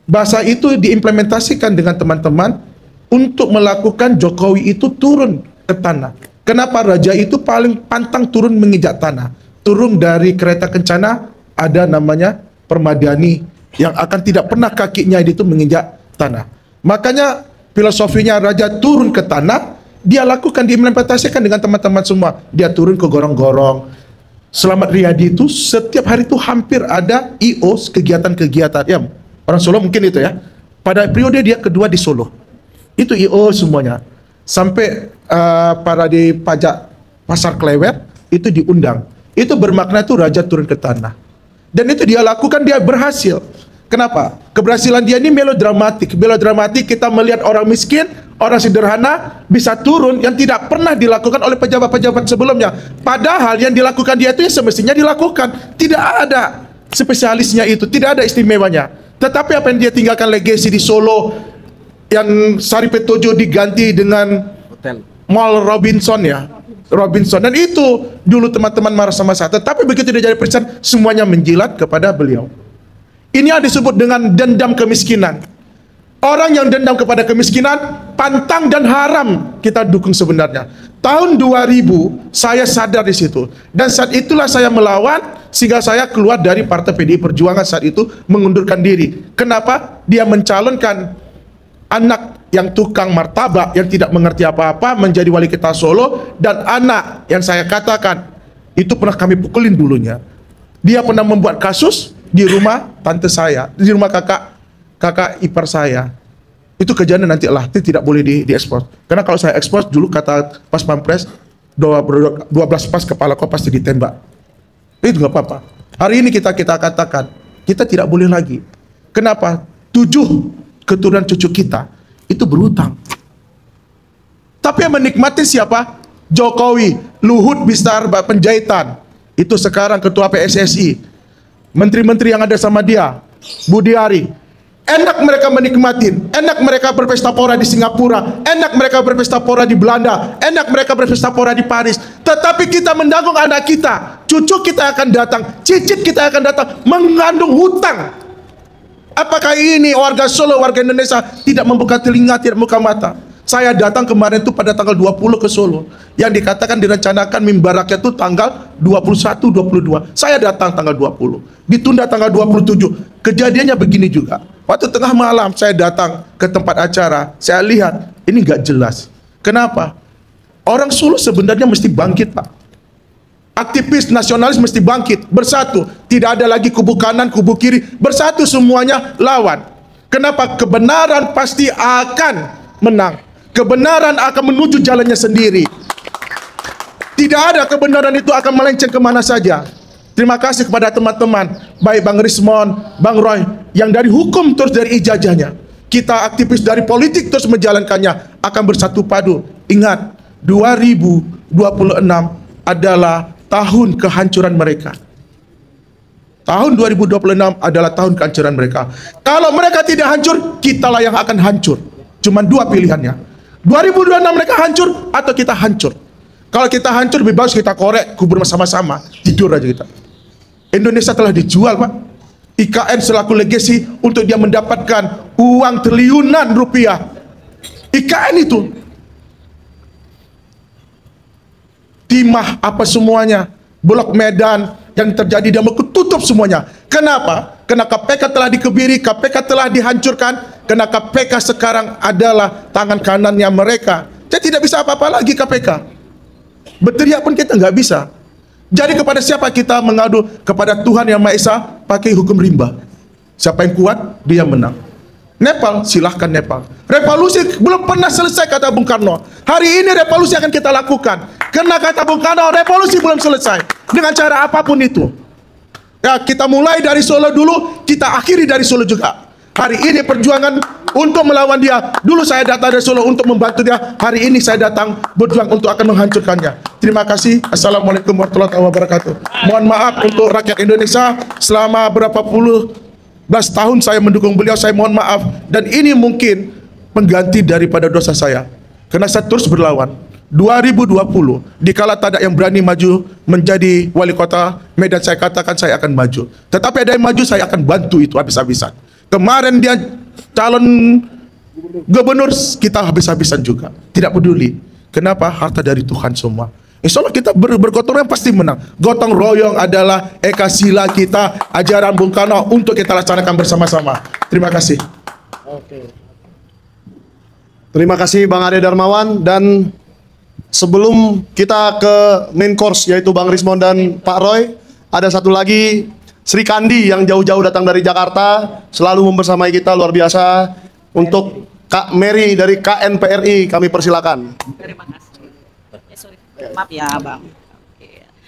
Bahasa itu diimplementasikan dengan teman-teman untuk melakukan Jokowi itu turun ke tanah. Kenapa raja itu paling pantang turun menginjak tanah? Turun dari kereta kencana, ada namanya Permadani, yang akan tidak pernah kakinya itu menginjak tanah. Makanya filosofinya raja turun ke tanah, dia lakukan, diimplementasikan dengan teman-teman semua. Dia turun ke gorong-gorong. Selamat Riyadi itu setiap hari itu hampir ada IO, kegiatan-kegiatan. Ya, orang Solo mungkin itu ya. Pada periode dia kedua di Solo, itu IO semuanya. Sampai para di pajak Pasar Klewer itu diundang. Itu bermakna itu raja turun ke tanah. Dan itu dia lakukan, dia berhasil. Kenapa? Keberhasilan dia ini melodramatik. Melodramatik kita melihat orang miskin, orang sederhana bisa turun yang tidak pernah dilakukan oleh pejabat-pejabat sebelumnya. Padahal yang dilakukan dia itu semestinya dilakukan. Tidak ada spesialisnya itu, tidak ada istimewanya. Tetapi apa yang dia tinggalkan legacy di Solo, yang Saripetojo diganti dengan Hotel. Mall Robinson ya. Robinson, dan itu dulu teman-teman marah sama saya. Tetapi begitu dia jadi presiden, semuanya menjilat kepada beliau. Ini yang disebut dengan dendam kemiskinan. Orang yang dendam kepada kemiskinan, pantang dan haram kita dukung sebenarnya. Tahun 2000 saya sadar di situ, dan saat itulah saya melawan sehingga saya keluar dari Partai PDI Perjuangan saat itu, mengundurkan diri. Kenapa? Dia mencalonkan anak yang tukang martabak, yang tidak mengerti apa-apa menjadi wali kota Solo, dan anak yang saya katakan itu pernah kami pukulin dulunya. Dia pernah membuat kasus di rumah tante saya, di rumah kakak ipar saya. Itu kejadian nanti lah, itu tidak boleh diekspos. Karena kalau saya ekspos dulu kata Pas Pampres, 12 pas kepala kau pasti ditembak. Itu nggak apa-apa. Hari ini kita katakan, kita tidak boleh lagi. Kenapa? 7 keturunan cucu kita itu berhutang. Tapi yang menikmati siapa? Jokowi, Luhut Binsar Panjaitan. Itu sekarang ketua PSSI. Menteri-menteri yang ada sama dia, Budiari, enak mereka menikmatin, enak mereka berpesta pora di Singapura, enak mereka berpesta pora di Belanda, enak mereka berpesta pora di Paris. Tetapi kita menanggung anak kita, cucu kita akan datang, cicit kita akan datang, mengandung hutang. Apakah ini warga Solo, warga Indonesia tidak membuka telinga, tidak membuka mata? Saya datang kemarin itu pada tanggal 20 ke Solo. Yang dikatakan direncanakan mimbar rakyat itu tanggal 21, 22. Saya datang tanggal 20. Ditunda tanggal 27. Kejadiannya begini juga. Waktu tengah malam saya datang ke tempat acara. Saya lihat, ini nggak jelas. Kenapa? Orang Solo sebenarnya mesti bangkit, Pak. Aktivis nasionalis mesti bangkit, bersatu. Tidak ada lagi kubu kanan, kubu kiri. Bersatu semuanya lawan. Kenapa? Kebenaran pasti akan menang. Kebenaran akan menuju jalannya sendiri. Tidak ada kebenaran itu akan melenceng kemana saja. Terima kasih kepada teman-teman, baik Bang Rismon, Bang Roy, yang dari hukum terus dari ijazahnya. Kita aktivis dari politik terus menjalankannya, akan bersatu padu. Ingat, 2026 adalah tahun kehancuran mereka. Tahun 2026 adalah tahun kehancuran mereka. Kalau mereka tidak hancur, kitalah yang akan hancur. Cuma 2 pilihannya. 2026 mereka hancur atau kita hancur. Kalau kita hancur, lebih bagus kita korek, kubur sama-sama, tidur aja kita. Indonesia telah dijual, Pak. IKN selaku legasi untuk dia mendapatkan uang triliunan rupiah. IKN itu timah apa semuanya, Bulog Medan yang terjadi, dia mau tutup semuanya. Kenapa? Karena KPK telah dikebiri, KPK telah dihancurkan, karena KPK sekarang adalah tangan kanannya mereka. Jadi tidak bisa apa-apa lagi KPK. Berteriak pun kita nggak bisa. Jadi kepada siapa kita mengadu? Kepada Tuhan Yang Maha Esa, pakai hukum rimba. Siapa yang kuat, dia menang. Nepal, silahkan Nepal. Revolusi belum pernah selesai, kata Bung Karno. Hari ini revolusi akan kita lakukan. Karena kata Bung Karno, revolusi belum selesai. Dengan cara apapun itu. Ya, kita mulai dari Solo dulu, kita akhiri dari Solo juga. Hari ini perjuangan untuk melawan dia. Dulu saya datang dari Solo untuk membantu dia. Hari ini saya datang berjuang untuk akan menghancurkannya. Terima kasih. Assalamualaikum warahmatullahi wabarakatuh. Mohon maaf untuk rakyat Indonesia. Selama berapa puluh belas tahun saya mendukung beliau, saya mohon maaf. Dan ini mungkin pengganti daripada dosa saya. Karena saya terus berlawan. 2020, dikala tak ada yang berani maju menjadi wali kota Medan, saya katakan saya akan maju. Tetapi ada yang maju, saya akan bantu itu habis-habisan. Kemarin dia calon gubernur, kita habis-habisan juga. Tidak peduli. Kenapa? Harta dari Tuhan semua. Insya Allah kita bergotong royong pasti menang. Gotong royong adalah eka sila kita, ajaran Bung Karno untuk kita laksanakan bersama-sama. Terima kasih. Terima kasih Bang Ade Darmawan. Dan sebelum kita ke main course yaitu Bang Rismon dan Pak Roy, ada satu lagi Sri Kandi yang jauh-jauh datang dari Jakarta, selalu membersamai kita, luar biasa. Untuk Kak Mary dari KNPRI, kami persilakan. Terima kasih. Maaf ya Bang.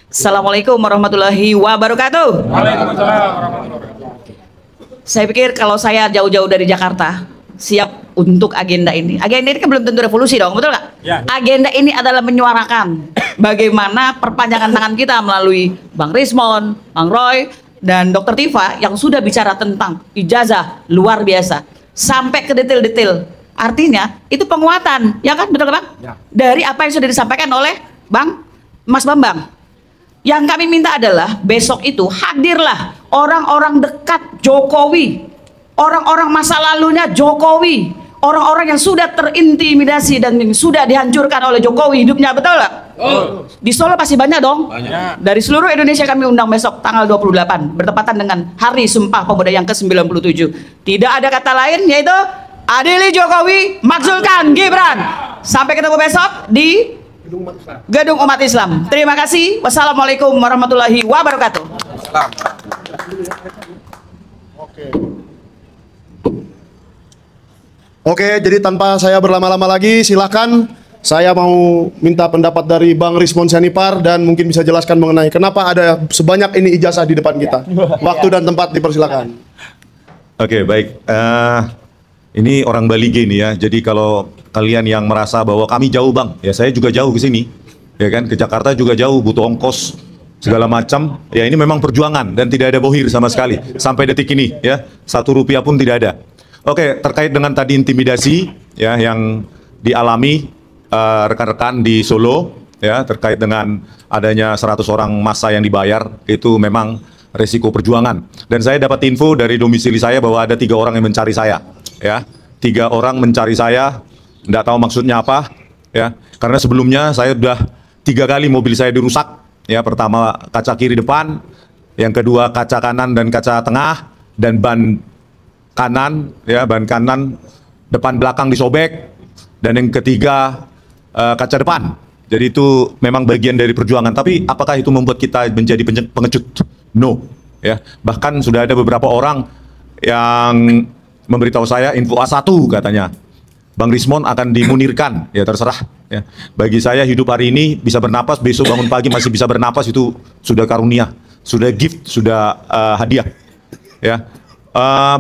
Assalamualaikum warahmatullahi wabarakatuh. Waalaikumsalam warahmatullahi wabarakatuh. Saya pikir kalau saya jauh-jauh dari Jakarta, siap untuk agenda ini. Agenda ini kan belum tentu revolusi dong, betul nggak? Ya. Agenda ini adalah menyuarakan bagaimana perpanjangan tangan kita melalui Bang Rismon, Bang Roy, dan Dr. Tifa yang sudah bicara tentang ijazah luar biasa. Sampai ke detail-detail. Artinya itu penguatan, ya kan? Betul Bang? Ya. Dari apa yang sudah disampaikan oleh Mas Bambang. Yang kami minta adalah besok itu hadirlah orang-orang dekat Jokowi, orang-orang masa lalunya Jokowi, orang-orang yang sudah terintimidasi dan yang sudah dihancurkan oleh Jokowi hidupnya, betul nggak? Di Solo pasti banyak dong. Banyak. Dari seluruh Indonesia kami undang besok tanggal 28 bertepatan dengan Hari Sumpah Pemuda yang ke-97. Tidak ada kata lain yaitu adili Jokowi, makzulkan Gibran. Sampai ketemu besok di Gedung Umat Islam. Terima kasih. Wassalamualaikum warahmatullahi wabarakatuh. Oke, jadi tanpa saya berlama-lama lagi, silakan saya mau minta pendapat dari Bang Rismon Sianipar dan mungkin bisa jelaskan mengenai kenapa ada sebanyak ini ijazah di depan kita. Waktu dan tempat dipersilakan. Oke, baik. Ini orang Bali gini ya. Jadi kalau kalian yang merasa bahwa kami jauh bang, ya saya juga jauh ke sini, ya kan? Ke Jakarta juga jauh, butuh ongkos segala macam. Ya ini memang perjuangan dan tidak ada bohir sama sekali sampai detik ini ya. 1 rupiah pun tidak ada. Oke, terkait dengan tadi intimidasi ya yang dialami rekan-rekan di Solo ya terkait dengan adanya 100 orang massa yang dibayar, itu memang resiko perjuangan. Dan saya dapat info dari domisili saya bahwa ada 3 orang yang mencari saya. Ya, 3 orang mencari saya, tidak tahu maksudnya apa, ya. Karena sebelumnya saya sudah 3 kali mobil saya dirusak, ya. Pertama kaca kiri depan, yang kedua kaca kanan dan kaca tengah, dan ban kanan, ya, ban kanan depan belakang disobek, dan yang ketiga kaca depan. Jadi itu memang bagian dari perjuangan. Tapi apakah itu membuat kita menjadi pengecut? No, ya. Bahkan sudah ada beberapa orang yang memberitahu saya info A1 katanya Bang Rismon akan dimunirkan, ya terserah ya. Bagi saya hidup hari ini bisa bernapas, besok bangun pagi masih bisa bernapas, itu sudah karunia, sudah gift, sudah hadiah ya.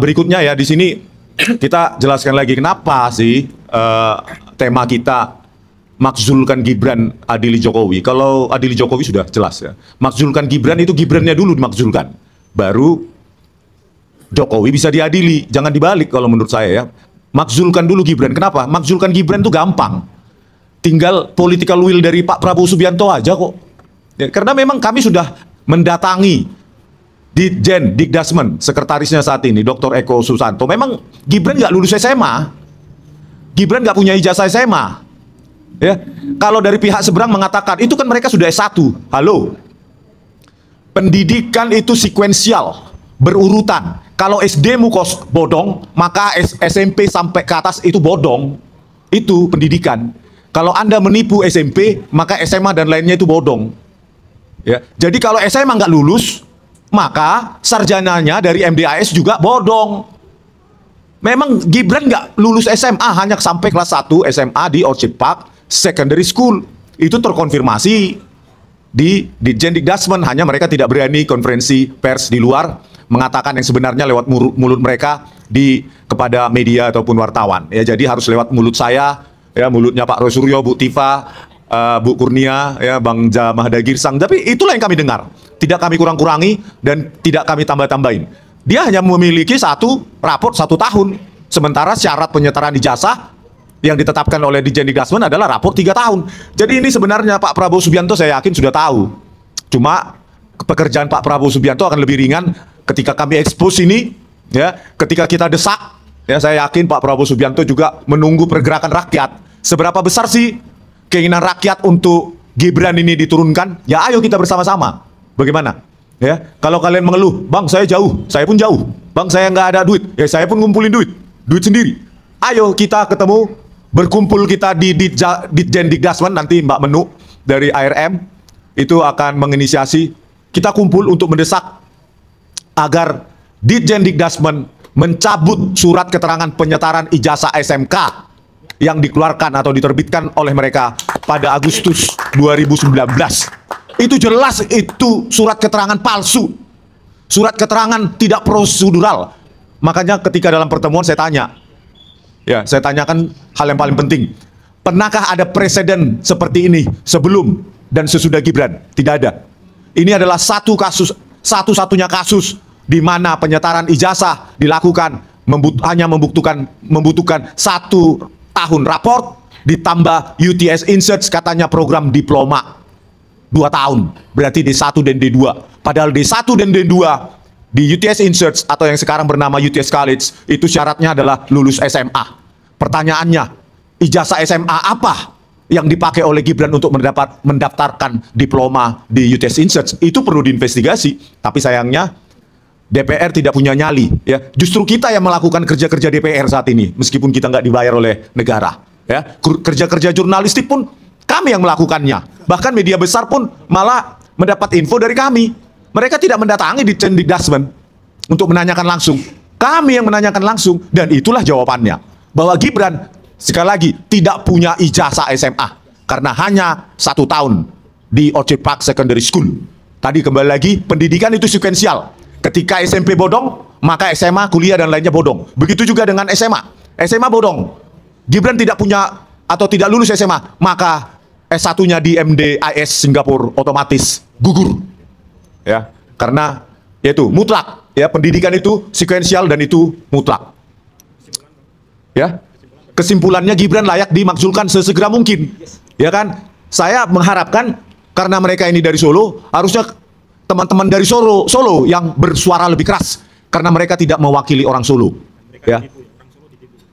Berikutnya ya di sini kita jelaskan lagi kenapa sih tema kita makzulkan Gibran adili Jokowi. Kalau adili Jokowi sudah jelas ya, makzulkan Gibran itu Gibrannya dulu dimakzulkan, baru Jokowi bisa diadili, jangan dibalik kalau menurut saya ya. Makzulkan dulu Gibran. Kenapa? Makzulkan Gibran itu gampang. Tinggal political will dari Pak Prabowo Subianto aja kok. Ya, karena memang kami sudah mendatangi Ditjen Dikdasmen, sekretarisnya saat ini, Dr. Eko Susanto. Memang Gibran nggak lulus SMA. Gibran nggak punya ijazah SMA. Ya, kalau dari pihak seberang mengatakan, itu kan mereka sudah S1. Halo. Pendidikan itu sekuensial, berurutan. Kalau SD-mu bodong, maka SMP sampai ke atas itu bodong. Itu pendidikan. Kalau Anda menipu SMP, maka SMA dan lainnya itu bodong. Ya. Jadi kalau SMA nggak lulus, maka sarjananya dari MDAS juga bodong. Memang Gibran nggak lulus SMA, hanya sampai kelas 1 SMA di Orchid Park Secondary School. Itu terkonfirmasi di Ditjen Dikdasmen, hanya mereka tidak berani konferensi pers di luar mengatakan yang sebenarnya lewat mulut mereka kepada media ataupun wartawan. Ya, jadi harus lewat mulut saya, ya, mulutnya Pak Roy Suryo, Bu Tifa, Bu Kurnia, ya, Bang Jamahda Girsang. Tapi itulah yang kami dengar. Tidak kami kurang-kurangi dan tidak kami tambah-tambahin. Dia hanya memiliki 1 raport 1 tahun. Sementara syarat penyetaraan ijazah yang ditetapkan oleh Ditjen Dikdasmen adalah raport 3 tahun. Jadi ini sebenarnya Pak Prabowo Subianto saya yakin sudah tahu. Cuma pekerjaan Pak Prabowo Subianto akan lebih ringan ketika kami expose ini, ya, ketika kita desak, ya, saya yakin Pak Prabowo Subianto juga menunggu pergerakan rakyat. Seberapa besar sih keinginan rakyat untuk Gibran ini diturunkan? Ya, ayo kita bersama-sama. Bagaimana? Ya, kalau kalian mengeluh, bang saya jauh, saya pun jauh. Bang saya nggak ada duit, ya saya pun ngumpulin duit sendiri. Ayo kita ketemu, berkumpul kita di Ditjen Dikdasmen, nanti Mbak Menu dari ARM itu akan menginisiasi. Kita kumpul untuk mendesak agar Ditjen Dikdasmen mencabut surat keterangan penyetaran ijazah SMK yang dikeluarkan atau diterbitkan oleh mereka pada Agustus 2019. Itu jelas itu surat keterangan palsu. Surat keterangan tidak prosedural. Makanya ketika dalam pertemuan saya tanya, ya saya tanyakan hal yang paling penting. Pernahkah ada presiden seperti ini sebelum dan sesudah Gibran? Tidak ada. Ini adalah satu kasus, satu-satunya kasus di mana penyetaran ijazah dilakukan hanya membutuhkan 1 tahun raport ditambah UTS Inserts katanya program diploma 2 tahun. Berarti D1 dan D2. Padahal D1 dan D2 di UTS Inserts atau yang sekarang bernama UTS College itu syaratnya adalah lulus SMA. Pertanyaannya, ijazah SMA apa yang dipakai oleh Gibran untuk mendaftarkan diploma di UTS Inserts? Itu perlu diinvestigasi. Tapi sayangnya DPR tidak punya nyali, ya. Justru kita yang melakukan kerja-kerja DPR saat ini, meskipun kita nggak dibayar oleh negara, ya. Kerja-kerja jurnalistik pun kami yang melakukannya. Bahkan media besar pun malah mendapat info dari kami. Mereka tidak mendatangi di Cendikdasmen untuk menanyakan langsung. Kami yang menanyakan langsung, dan itulah jawabannya. Bahwa Gibran, sekali lagi, tidak punya ijazah SMA. Karena hanya 1 tahun di Orchard Park Secondary School. Tadi kembali lagi, pendidikan itu sekuensial. Ketika SMP bodong, maka SMA, kuliah, dan lainnya bodong. Begitu juga dengan SMA. SMA bodong. Gibran tidak punya atau tidak lulus SMA, maka S1-nya di MDIS Singapura otomatis gugur. Ya, karena yaitu mutlak. Ya, pendidikan itu sekuensial dan itu mutlak. Ya, kesimpulannya Gibran layak dimakzulkan sesegera mungkin. Ya kan? Saya mengharapkan karena mereka ini dari Solo, harusnya teman-teman dari Solo yang bersuara lebih keras karena mereka tidak mewakili orang Solo. Ya.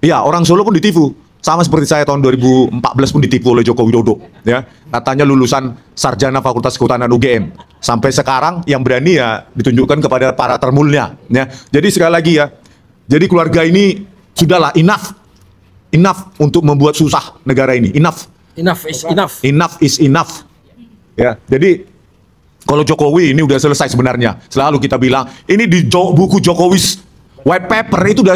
Iya, orang Solo pun ditipu. Sama seperti saya tahun 2014 pun ditipu oleh Joko Widodo, ya. Katanya lulusan sarjana Fakultas Kehutanan UGM. Sampai sekarang yang berani ya ditunjukkan kepada para termulnya, ya. Jadi sekali lagi ya. Jadi keluarga ini sudahlah enough. Enough untuk membuat susah negara ini. Enough. Enough is enough. Enough is enough. Ya. Jadi kalau Jokowi ini udah selesai sebenarnya. Selalu kita bilang, ini di buku Jokowi's white paper itu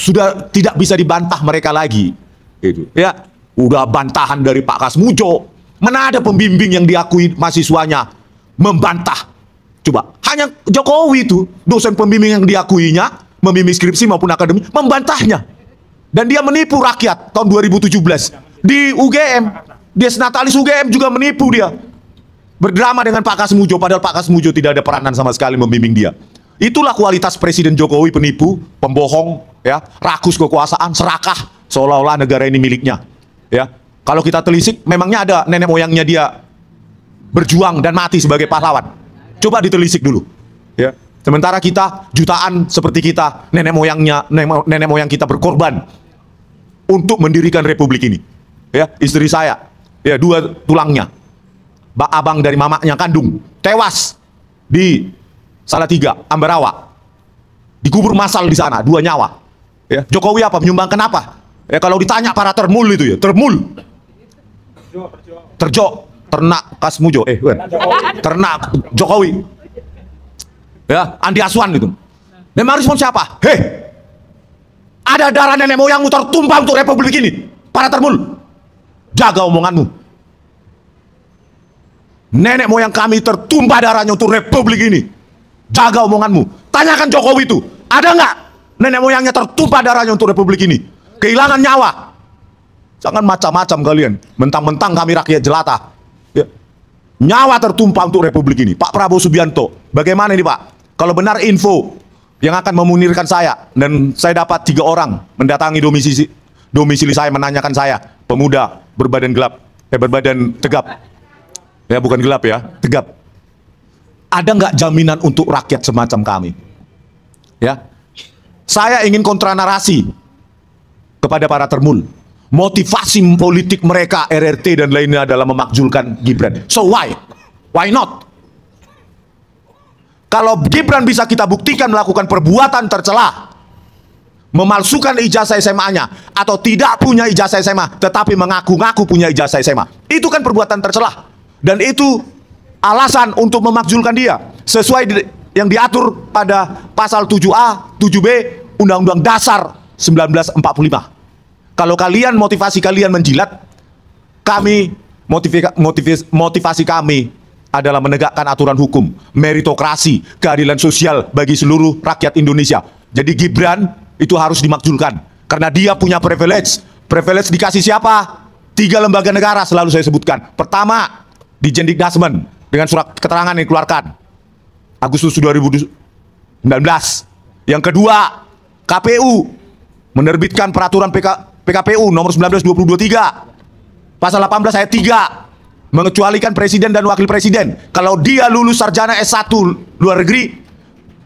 sudah tidak bisa dibantah mereka lagi. Gitu. Ya, udah bantahan dari Pak Kasmujo. Mana ada pembimbing yang diakui mahasiswanya membantah. Coba, hanya Jokowi itu, dosen pembimbing yang diakuinya, membimbing skripsi maupun akademik, membantahnya. Dan dia menipu rakyat tahun 2017. Di UGM, Desnatalis UGM juga menipu dia. Berdrama dengan Pak Kasmujo, padahal Pak Kasmujo tidak ada peranan sama sekali membimbing dia. Itulah kualitas Presiden Jokowi, penipu, pembohong, ya, rakus kekuasaan, serakah, seolah-olah negara ini miliknya. Ya, kalau kita telisik, memangnya ada nenek moyangnya dia berjuang dan mati sebagai pahlawan. Coba ditelisik dulu. Ya, sementara kita jutaan seperti kita, nenek moyang kita berkorban untuk mendirikan republik ini. Ya, istri saya, ya 2 tulangnya. Abang dari mamanya kandung tewas di Salatiga, Ambarawa, dikubur massal di sana, 2 nyawa. Ya, Jokowi apa? Menyumbangkan apa? Ya, kalau ditanya para termul itu ya, termul, ternak Kasmujo, ternak Jokowi, ya, Andi Aswan itu. Memang respon siapa? Hei, ada darah nenek moyangmu tertumpah untuk republik ini. Para termul, jaga omonganmu. Nenek moyang kami tertumpah darahnya untuk republik ini. Jaga omonganmu. Tanyakan Jokowi itu, ada nggak nenek moyangnya tertumpah darahnya untuk republik ini? Kehilangan nyawa. Jangan macam-macam kalian. Mentang-mentang kami rakyat jelata. Ya. Nyawa tertumpah untuk republik ini. Pak Prabowo Subianto, bagaimana ini Pak? Kalau benar info yang akan memunirkan saya, dan saya dapat 3 orang mendatangi domisili saya, menanyakan saya, pemuda berbadan tegap. Ya, bukan gelap ya, tegap. Ada nggak jaminan untuk rakyat semacam kami? Ya, saya ingin kontra narasi kepada para termul. Motivasi politik mereka, RRT dan lainnya adalah memakzulkan Gibran. So why? Why not? Kalau Gibran bisa kita buktikan melakukan perbuatan tercela, memalsukan ijazah SMA-nya, atau tidak punya ijazah SMA, tetapi mengaku-ngaku punya ijazah SMA, itu kan perbuatan tercela. Dan itu alasan untuk memakzulkan dia sesuai yang diatur pada pasal 7A, 7B Undang-Undang Dasar 1945. Kalau kalian motivasi kalian menjilat, kami motivasi kami adalah menegakkan aturan hukum, meritokrasi, keadilan sosial bagi seluruh rakyat Indonesia. Jadi Gibran itu harus dimakzulkan karena dia punya privilege. Privilege dikasih siapa? 3 lembaga negara selalu saya sebutkan. Pertama, di Jendikdasmen dengan surat keterangan yang dikeluarkan Agustus 2019. Yang kedua, KPU menerbitkan peraturan PKPU nomor 19/2023 pasal 18 ayat 3 mengecualikan presiden dan wakil presiden kalau dia lulus sarjana S1 luar negeri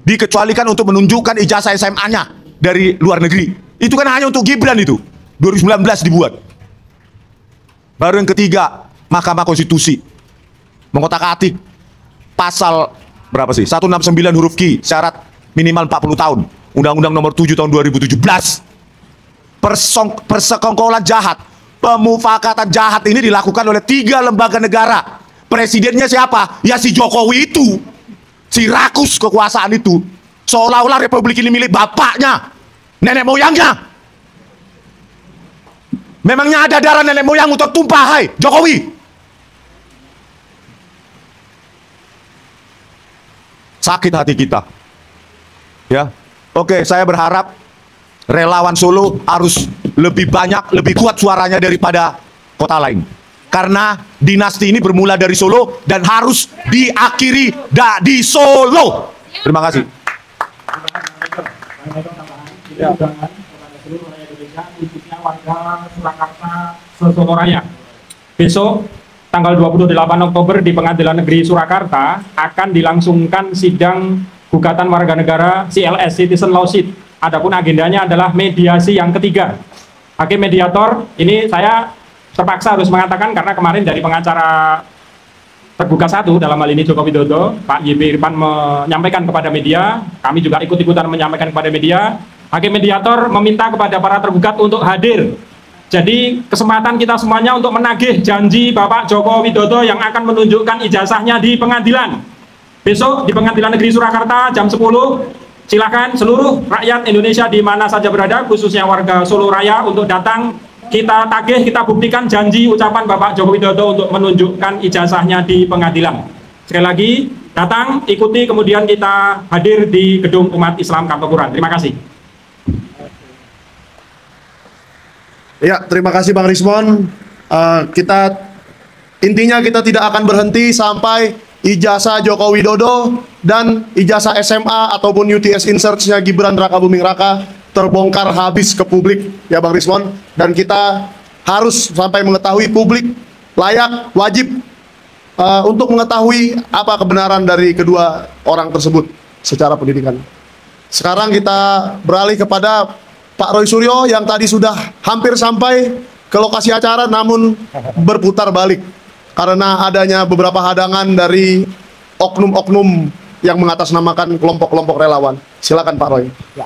dikecualikan untuk menunjukkan ijazah SMA-nya dari luar negeri. Itu kan hanya untuk Gibran itu. 2019 dibuat. Baru yang ketiga, Mahkamah Konstitusi mengotak-atik pasal berapa sih? 169 huruf Q, syarat minimal 40 tahun. Undang-Undang nomor 7 tahun 2017. Persekongkolan jahat, pemufakatan jahat ini dilakukan oleh 3 lembaga negara. Presidennya siapa? Ya si Jokowi itu. Si rakus kekuasaan itu. Seolah-olah republik ini milik bapaknya, nenek moyangnya. Memangnya ada darah nenek moyang untuk tumpah, hai Jokowi? Sakit hati kita. Ya, oke, saya berharap relawan Solo harus lebih banyak, lebih kuat suaranya daripada kota lain. Karena dinasti ini bermula dari Solo dan harus diakhiri di Solo. Terima kasih. Khususnya warga Surakarta Solo Raya. Besok tanggal 28 Oktober di Pengadilan Negeri Surakarta akan dilangsungkan sidang gugatan warga negara CLS Citizen Lawsuit. Adapun agendanya adalah mediasi yang ketiga. Hakim mediator ini saya terpaksa harus mengatakan karena kemarin dari pengacara terbuka 1 dalam hal ini Joko Widodo, Pak YB Irfan menyampaikan kepada media, kami juga ikut-ikutan menyampaikan kepada media. Hakim mediator meminta kepada para tergugat untuk hadir. Jadi kesempatan kita semuanya untuk menagih janji Bapak Joko Widodo yang akan menunjukkan ijazahnya di pengadilan. Besok di Pengadilan Negeri Surakarta jam 10, silakan seluruh rakyat Indonesia di mana saja berada, khususnya warga Solo Raya untuk datang. Kita tagih, kita buktikan janji ucapan Bapak Joko Widodo untuk menunjukkan ijazahnya di pengadilan. Sekali lagi, datang, ikuti, kemudian kita hadir di Gedung Umat Islam Kartopuran. Terima kasih. Ya, terima kasih Bang Rismon. Intinya kita tidak akan berhenti sampai ijazah Joko Widodo dan ijazah SMA ataupun UTS Inserts-nya Gibran Raka Buming Raka terbongkar habis ke publik, ya Bang Rismon. Dan kita harus sampai mengetahui publik layak, wajib untuk mengetahui apa kebenaran dari kedua orang tersebut secara pendidikan. Sekarang kita beralih kepada Pak Roy Suryo yang tadi sudah hampir sampai ke lokasi acara namun berputar balik karena adanya beberapa hadangan dari oknum-oknum yang mengatasnamakan kelompok-kelompok relawan. Silakan Pak Roy. Ya.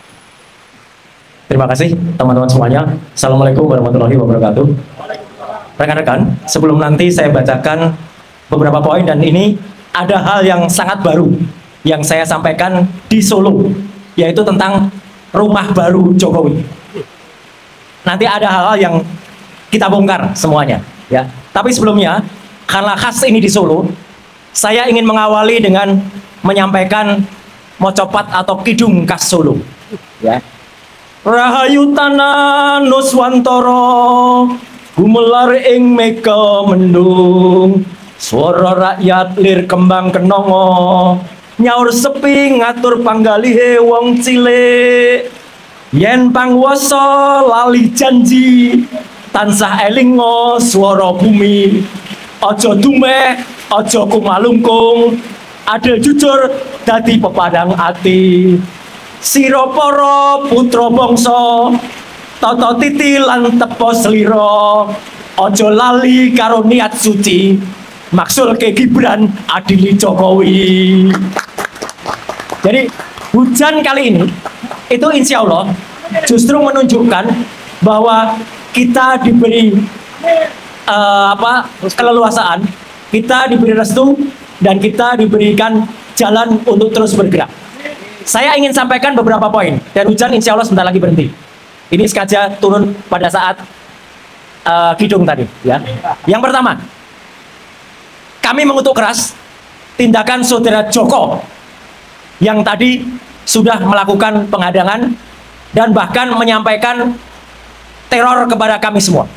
Terima kasih teman-teman semuanya. Assalamualaikum warahmatullahi wabarakatuh. Rekan-rekan, sebelum nanti saya bacakan beberapa poin dan ini ada hal yang sangat baru yang saya sampaikan di Solo, yaitu tentang rumah baru Jokowi. Nanti ada hal-hal yang kita bongkar semuanya, ya. Tapi sebelumnya, karena khas ini di Solo, saya ingin mengawali dengan menyampaikan mocopat atau kidung khas Solo, ya. Rahayu tanah Nuswantoro, gumelar ing mega mendung, swara rakyat lir kembang kenongo, nyaur sepi ngatur panggalihe wong cilik, yen pangwasa lali janji tansah elingo swara bumi, aja dumeh aja kumalungkung, adil jujur dadi pepadang ati, sira para putra bangsa tata titi lan tepo slira, aja lali karo niat suci maksulke Gibran adili Jokowi. Jadi hujan kali ini itu insya Allah justru menunjukkan bahwa kita diberi keleluasaan, kita diberi restu dan kita diberikan jalan untuk terus bergerak. Saya ingin sampaikan beberapa poin dan hujan insya Allah sebentar lagi berhenti. Ini sengaja turun pada saat kidung tadi, ya. Yang pertama, kami mengutuk keras tindakan saudara Joko yang tadi sudah melakukan penghadangan dan bahkan menyampaikan teror kepada kami semua.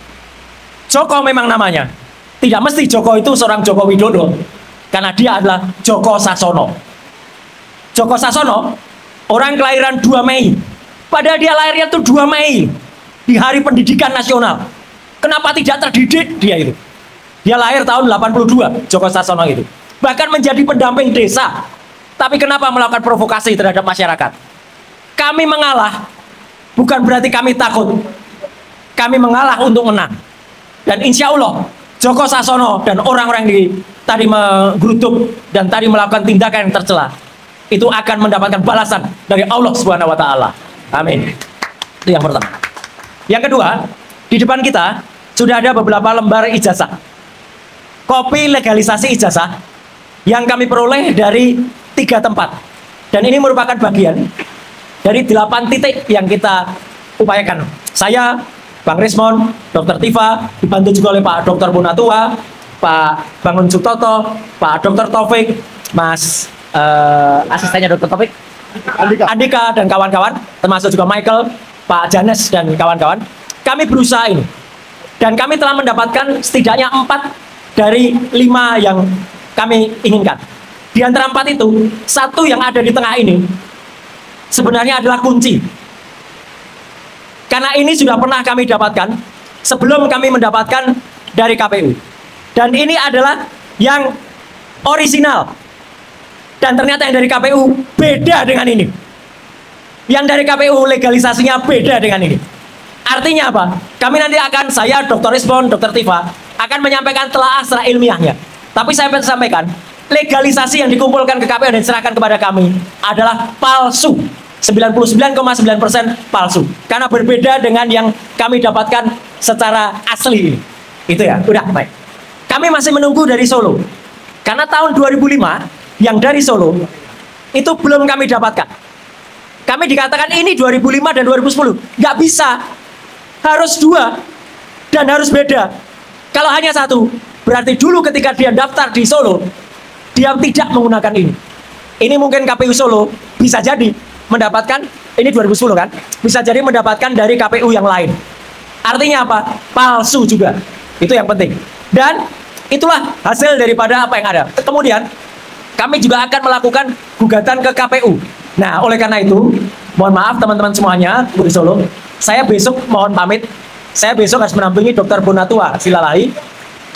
Joko memang namanya, tidak mesti Joko itu seorang Joko Widodo, karena dia adalah Joko Sasono. Joko Sasono, orang kelahiran 2 Mei, padahal dia lahirnya itu 2 Mei, di Hari Pendidikan Nasional. Kenapa tidak terdidik dia itu? Dia lahir tahun 82, Joko Sasono itu. Bahkan menjadi pendamping desa. Tapi kenapa melakukan provokasi terhadap masyarakat? Kami mengalah, bukan berarti kami takut. Kami mengalah untuk menang. Dan insya Allah, Joko Sasono dan orang-orang yang tadi menggerutuk dan tadi melakukan tindakan yang tercela, itu akan mendapatkan balasan dari Allah Subhanahu wa Ta'ala. Amin. Itu yang pertama. Yang kedua, di depan kita sudah ada beberapa lembar ijazah. Kopi legalisasi ijazah yang kami peroleh dari 3 tempat. Dan ini merupakan bagian dari 8 titik yang kita upayakan. Saya, Bang Rismon, Dr. Tifa, dibantu juga oleh Pak Dr. Bonatua, Pak Bangun Sutoto, Pak Dr. Taufik, Mas asistennya Dr. Taufik, Andika dan kawan-kawan, termasuk juga Michael, Pak Janes dan kawan-kawan. Kami berusaha ini. Dan kami telah mendapatkan setidaknya 4 dari 5 yang kami inginkan. Di antara 4 itu, 1 yang ada di tengah ini sebenarnya adalah kunci. Karena ini sudah pernah kami dapatkan sebelum kami mendapatkan dari KPU. Dan ini adalah yang orisinal. Dan ternyata yang dari KPU beda dengan ini. Yang dari KPU legalisasinya beda dengan ini. Artinya apa? Kami nanti akan, saya, Dr. Rismon, Dr. Tifa, akan menyampaikan telaah secara ilmiahnya. Tapi saya ingin sampaikan, legalisasi yang dikumpulkan ke KPU dan diserahkan kepada kami adalah palsu. 99,9% palsu. Karena berbeda dengan yang kami dapatkan secara asli ini. Itu ya, udah baik. Kami masih menunggu dari Solo. Karena tahun 2005, yang dari Solo, itu belum kami dapatkan. Kami dikatakan ini 2005 dan 2010. Nggak bisa. Harus 2. Dan harus beda. Kalau hanya 1, berarti dulu ketika dia daftar di Solo, dia tidak menggunakan ini. Ini mungkin KPU Solo bisa jadi mendapatkan, ini 2010 kan, bisa jadi mendapatkan dari KPU yang lain. Artinya apa? Palsu juga. Itu yang penting. Dan itulah hasil daripada apa yang ada. Kemudian kami juga akan melakukan gugatan ke KPU. Nah, oleh karena itu, mohon maaf teman-teman semuanya di Solo, saya besok mohon pamit. Saya besok harus menampingi Dr. Bonatua Silalahi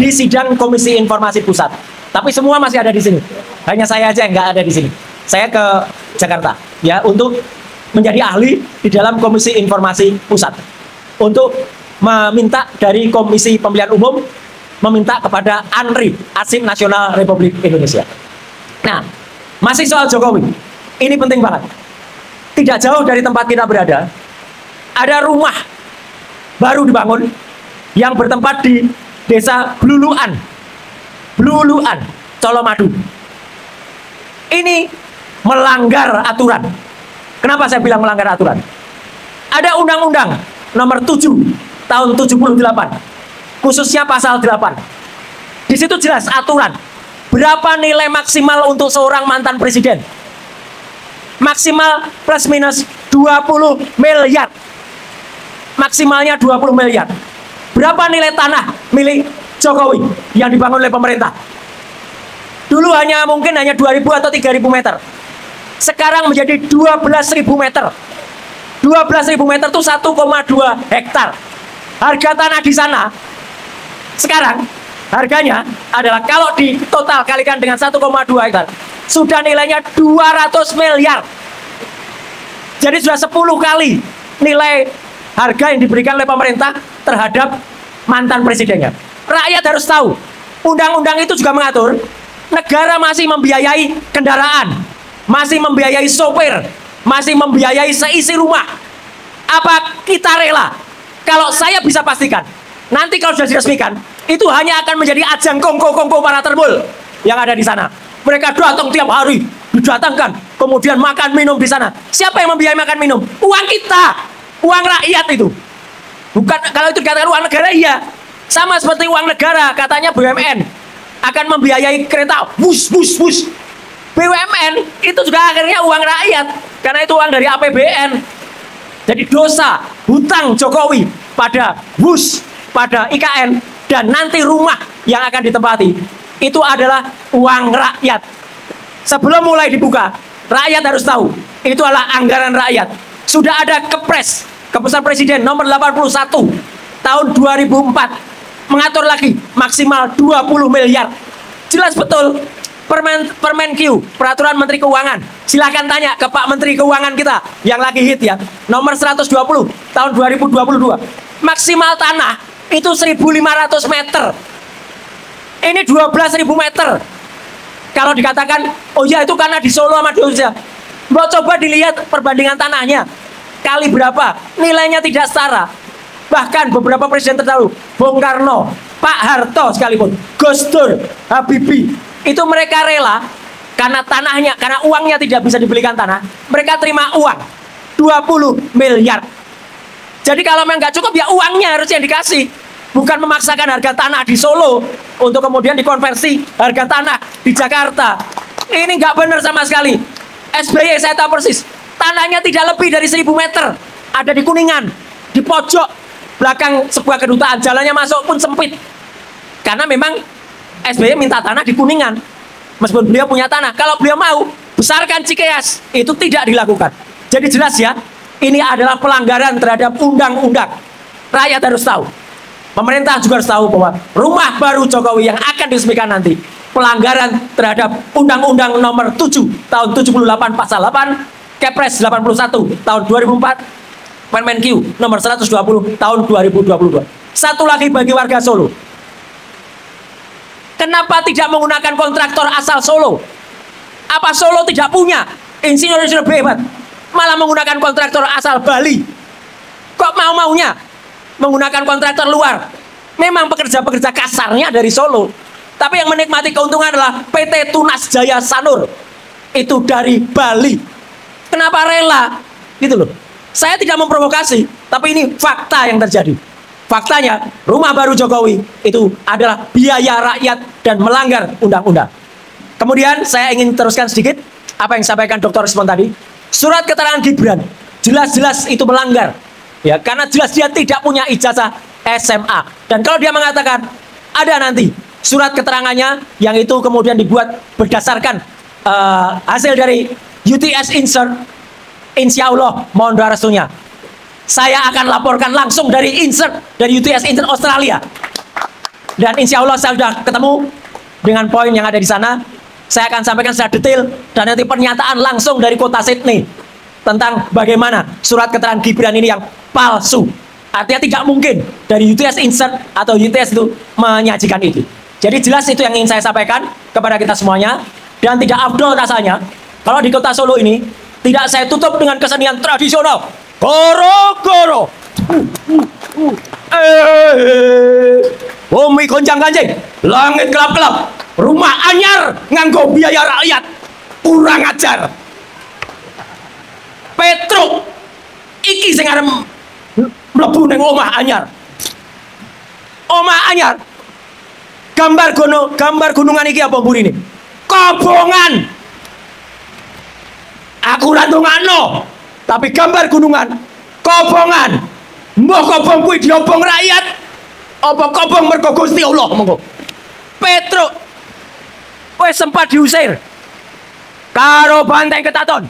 di sidang Komisi Informasi Pusat. Tapi semua masih ada di sini. Hanya saya aja yang nggak ada di sini. Saya ke Jakarta ya untuk menjadi ahli di dalam Komisi Informasi Pusat. Untuk meminta dari Komisi Pemilihan Umum meminta kepada ANRI, Arsip Nasional Republik Indonesia. Nah, masih soal Jokowi. Ini penting banget. Tidak jauh dari tempat kita berada, ada rumah baru dibangun yang bertempat di Desa Bluluan, Colomadu. Ini melanggar aturan. Kenapa saya bilang melanggar aturan? Ada Undang-Undang nomor 7 tahun 78, khususnya pasal 8. Di situ jelas aturan berapa nilai maksimal untuk seorang mantan presiden. Maksimal plus minus 20 miliar. Maksimalnya 20 miliar. Berapa nilai tanah milik Jokowi yang dibangun oleh pemerintah? Dulu mungkin hanya 2.000 atau 3.000 meter. Sekarang menjadi 12.000 meter. 12.000 meter itu 1,2 hektar. Harga tanah di sana sekarang harganya adalah kalau di total kalikan dengan 1,2 hektar sudah nilainya 200 miliar. Jadi sudah 10 kali nilai harga yang diberikan oleh pemerintah terhadap mantan presidennya. Rakyat harus tahu, undang-undang itu juga mengatur negara masih membiayai kendaraan, masih membiayai sopir, masih membiayai seisi rumah. Apa kita rela? Kalau saya bisa pastikan, nanti kalau sudah diresmikan, itu hanya akan menjadi ajang kongko-kongko para terbul yang ada di sana. Mereka datang tiap hari, didatangkan, kemudian makan minum di sana. Siapa yang membiayai makan minum? Uang kita, uang rakyat itu. Bukan kalau itu dikatakan uang negara, iya. Sama seperti uang negara, katanya BUMN. akan membiayai kereta bus. BUMN itu juga akhirnya uang rakyat karena itu uang dari APBN. Jadi dosa hutang Jokowi pada bus, pada IKN, dan nanti rumah yang akan ditempati itu adalah uang rakyat. Sebelum mulai dibuka, rakyat harus tahu itu adalah anggaran rakyat. Sudah ada Kepres, Keputusan Presiden nomor 81 tahun 2004 mengatur lagi maksimal 20 miliar. Jelas betul. Permenkyu, Peraturan Menteri Keuangan. Silahkan tanya ke Pak Menteri Keuangan kita yang lagi hit ya. Nomor 120 tahun 2022. Maksimal tanah itu 1.500 meter. Ini 12.000 meter. Kalau dikatakan, oh ya itu karena di Solo sama di Jogja. Mau coba dilihat perbandingan tanahnya. Kali berapa? Nilainya tidak setara. Bahkan beberapa presiden terdahulu, Bung Karno, Pak Harto sekalipun, Gus Dur, Habibie, itu mereka rela karena tanahnya, karena uangnya tidak bisa dibelikan tanah, mereka terima uang 20 miliar. Jadi kalau memang nggak cukup ya uangnya harus yang dikasih, bukan memaksakan harga tanah di Solo untuk kemudian dikonversi harga tanah di Jakarta. Ini nggak benar sama sekali. SBY saya tahu persis, tanahnya tidak lebih dari 1.000 meter, ada di Kuningan, di pojok belakang sebuah kedutaan, jalannya masuk pun sempit. Karena memang SBY minta tanah di Kuningan, meskipun beliau punya tanah. Kalau beliau mau besarkan Cikeas, itu tidak dilakukan. Jadi jelas ya, ini adalah pelanggaran terhadap undang-undang. Rakyat harus tahu, pemerintah juga harus tahu bahwa rumah baru Jokowi yang akan diresmikan nanti pelanggaran terhadap Undang-Undang Nomor 7 tahun 78 Pasal 8, Kepres 81 tahun 2004, Permenkyu Nomor 120 tahun 2022. Satu lagi bagi warga Solo. Kenapa tidak menggunakan kontraktor asal Solo? Apa Solo tidak punya insinyur-insinyur hebat? Malah menggunakan kontraktor asal Bali. Kok mau-maunya menggunakan kontraktor luar? Memang pekerja-pekerja kasarnya dari Solo. Tapi yang menikmati keuntungan adalah PT Tunas Jaya Sanur. Itu dari Bali. Kenapa rela? Gitu loh. Saya tidak memprovokasi, tapi ini fakta yang terjadi. Faktanya, rumah baru Jokowi itu adalah biaya rakyat dan melanggar undang-undang. Kemudian saya ingin teruskan sedikit apa yang disampaikan Dr. Rismon tadi. Surat keterangan Gibran jelas-jelas itu melanggar, ya, karena jelas dia tidak punya ijazah SMA. Dan kalau dia mengatakan ada nanti surat keterangannya yang itu kemudian dibuat berdasarkan hasil dari UTS Insert, insya Allah mohon doa restunya, saya akan laporkan langsung dari UTS Insert Australia. Dan insya Allah saya sudah ketemu dengan poin yang ada di sana. Saya akan sampaikan secara detail dan nanti pernyataan langsung dari kota Sydney tentang bagaimana surat keterangan Gibran ini yang palsu. Artinya tidak mungkin dari UTS Insert atau UTS itu menyajikan itu. Jadi jelas itu yang ingin saya sampaikan kepada kita semuanya. Dan tidak afdol rasanya kalau di kota Solo ini tidak saya tutup dengan kesenian tradisional goro-goro, bumi gonjang-ganjing, langit gelap-gelap, rumah anyar nganggo biaya rakyat, kurang ajar. Petruk iki sing arep mlebu ning omah anyar. Omah anyar. Gambar gunungan iki apa mburine? Kobongan. Aku rantungano, tapi gambar gunungan, kobongan. Mbah kobong kuwi diobong rakyat, apa kobong mergo Gusti Allah monggo. Petruk wis sempat diusir karo Banteng Ketaton.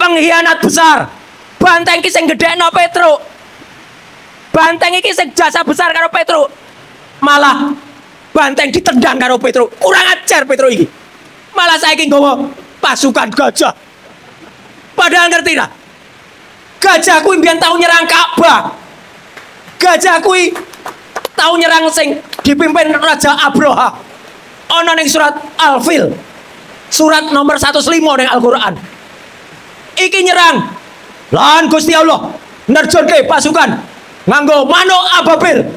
Pengkhianat besar. Banteng iki sing gedhekno Petruk. Banteng iki sing jasa besar karo Petruk. Malah Banteng ditendang karo Petruk. Kurang ajar Petruk iki. Malah saiki nggawa pasukan gajah. Padahal ngerti lah, gajah kuwi mbiyen tau nyerang Ka'bah. Gajah kuwi tau nyerang sing dipimpin Raja Abraha. Ana ning surat Al-Fil, surat nomor 105 ning Al-Qur'an. Iki nyerang lan Gusti Allah nerjunke pasukan nganggo manuk ababil.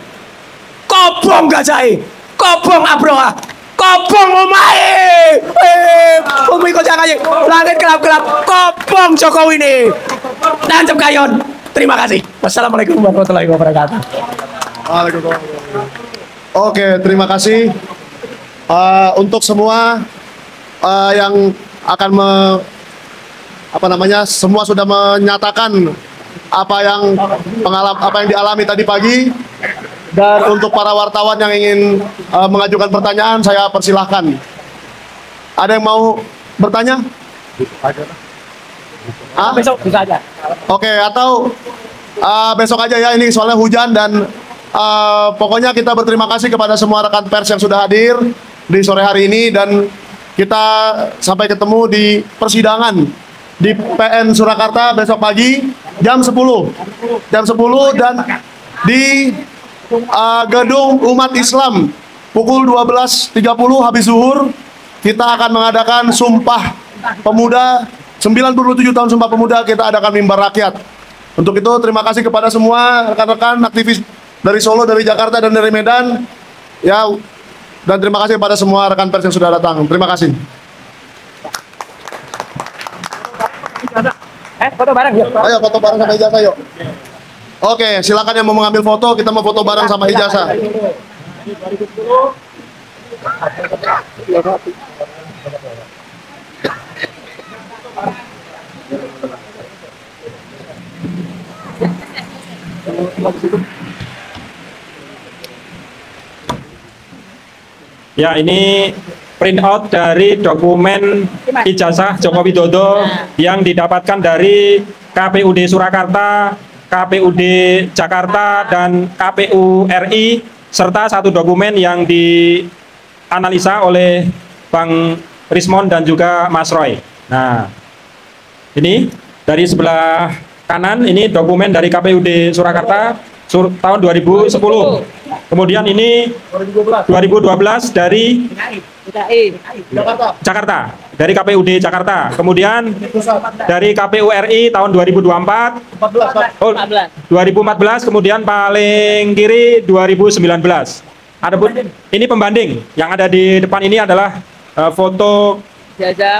Kobong gajahe, kobong Abraha, kobong omahe, bumi gonjang-ganjing, langit gelap-gelap, kobong Jokowi ini. Nancep kayon. Terima kasih. Wassalamualaikum warahmatullahi wabarakatuh. Waalaikumsalam. Oke, terima kasih. untuk semua yang akan semua sudah menyatakan apa yang dialami tadi pagi. Dan untuk para wartawan yang ingin mengajukan pertanyaan, saya persilahkan. Ada yang mau bertanya? Besok bisa aja. Oke, atau besok aja ya, ini soalnya hujan. Dan pokoknya kita berterima kasih kepada semua rekan pers yang sudah hadir di sore hari ini. Dan kita sampai ketemu di persidangan di PN Surakarta besok pagi jam 10 dan di gedung umat Islam pukul 12.30 habis zuhur kita akan mengadakan Sumpah Pemuda 97 tahun Sumpah Pemuda, kita adakan mimbar rakyat. Untuk itu terima kasih kepada semua rekan-rekan aktivis dari Solo, dari Jakarta, dan dari Medan ya, dan terima kasih kepada semua rekan pers yang sudah datang. Terima kasih. Foto bareng yuk. Ayo foto bareng sama ijazah yuk. Oke, silakan yang mau mengambil foto, kita mau foto bareng sama ijazah. Ya, ini print out dari dokumen ijazah Joko Widodo yang didapatkan dari KPUD Surakarta, KPUD Jakarta, dan KPU RI, serta satu dokumen yang dianalisa oleh Bang Rismon dan juga Mas Roy. Nah, ini dari sebelah kanan, ini dokumen dari KPUD Surakarta tahun 2010. Kemudian ini 2012 dari Jakarta, dari KPUD Jakarta. Kemudian dari KPU RI tahun 2024. 2014, kemudian paling kiri 2019. Adapun ini pembanding. Yang ada di depan ini adalah foto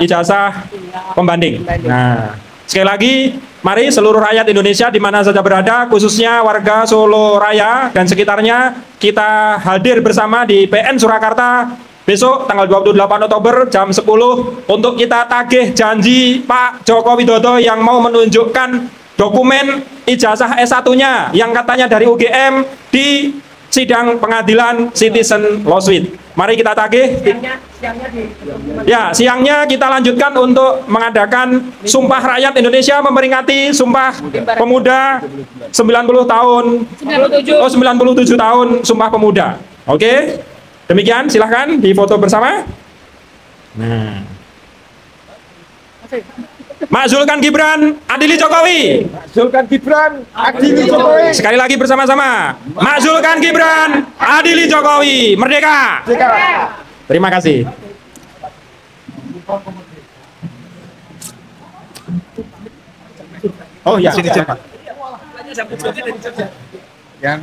ijazah pembanding. Nah, sekali lagi, mari seluruh rakyat Indonesia di mana saja berada, khususnya warga Solo Raya dan sekitarnya, kita hadir bersama di PN Surakarta besok tanggal 28 Oktober jam 10 untuk kita tagih janji Pak Joko Widodo yang mau menunjukkan dokumen ijazah S1-nya yang katanya dari UGM di sidang pengadilan Citizen Lawsuit. Mari kita tagih. Ya, siangnya kita lanjutkan untuk mengadakan Sumpah Rakyat Indonesia memperingati Sumpah Pemuda 90 tahun 97 tahun Sumpah Pemuda. Oke. Demikian, silahkan difoto bersama. Nah. Makzulkan Gibran, adili Jokowi. Makzulkan Gibran, adili Jokowi. Sekali lagi bersama-sama. Makzulkan Gibran, adili Jokowi. Merdeka. Terima kasih. Oh ya. Yang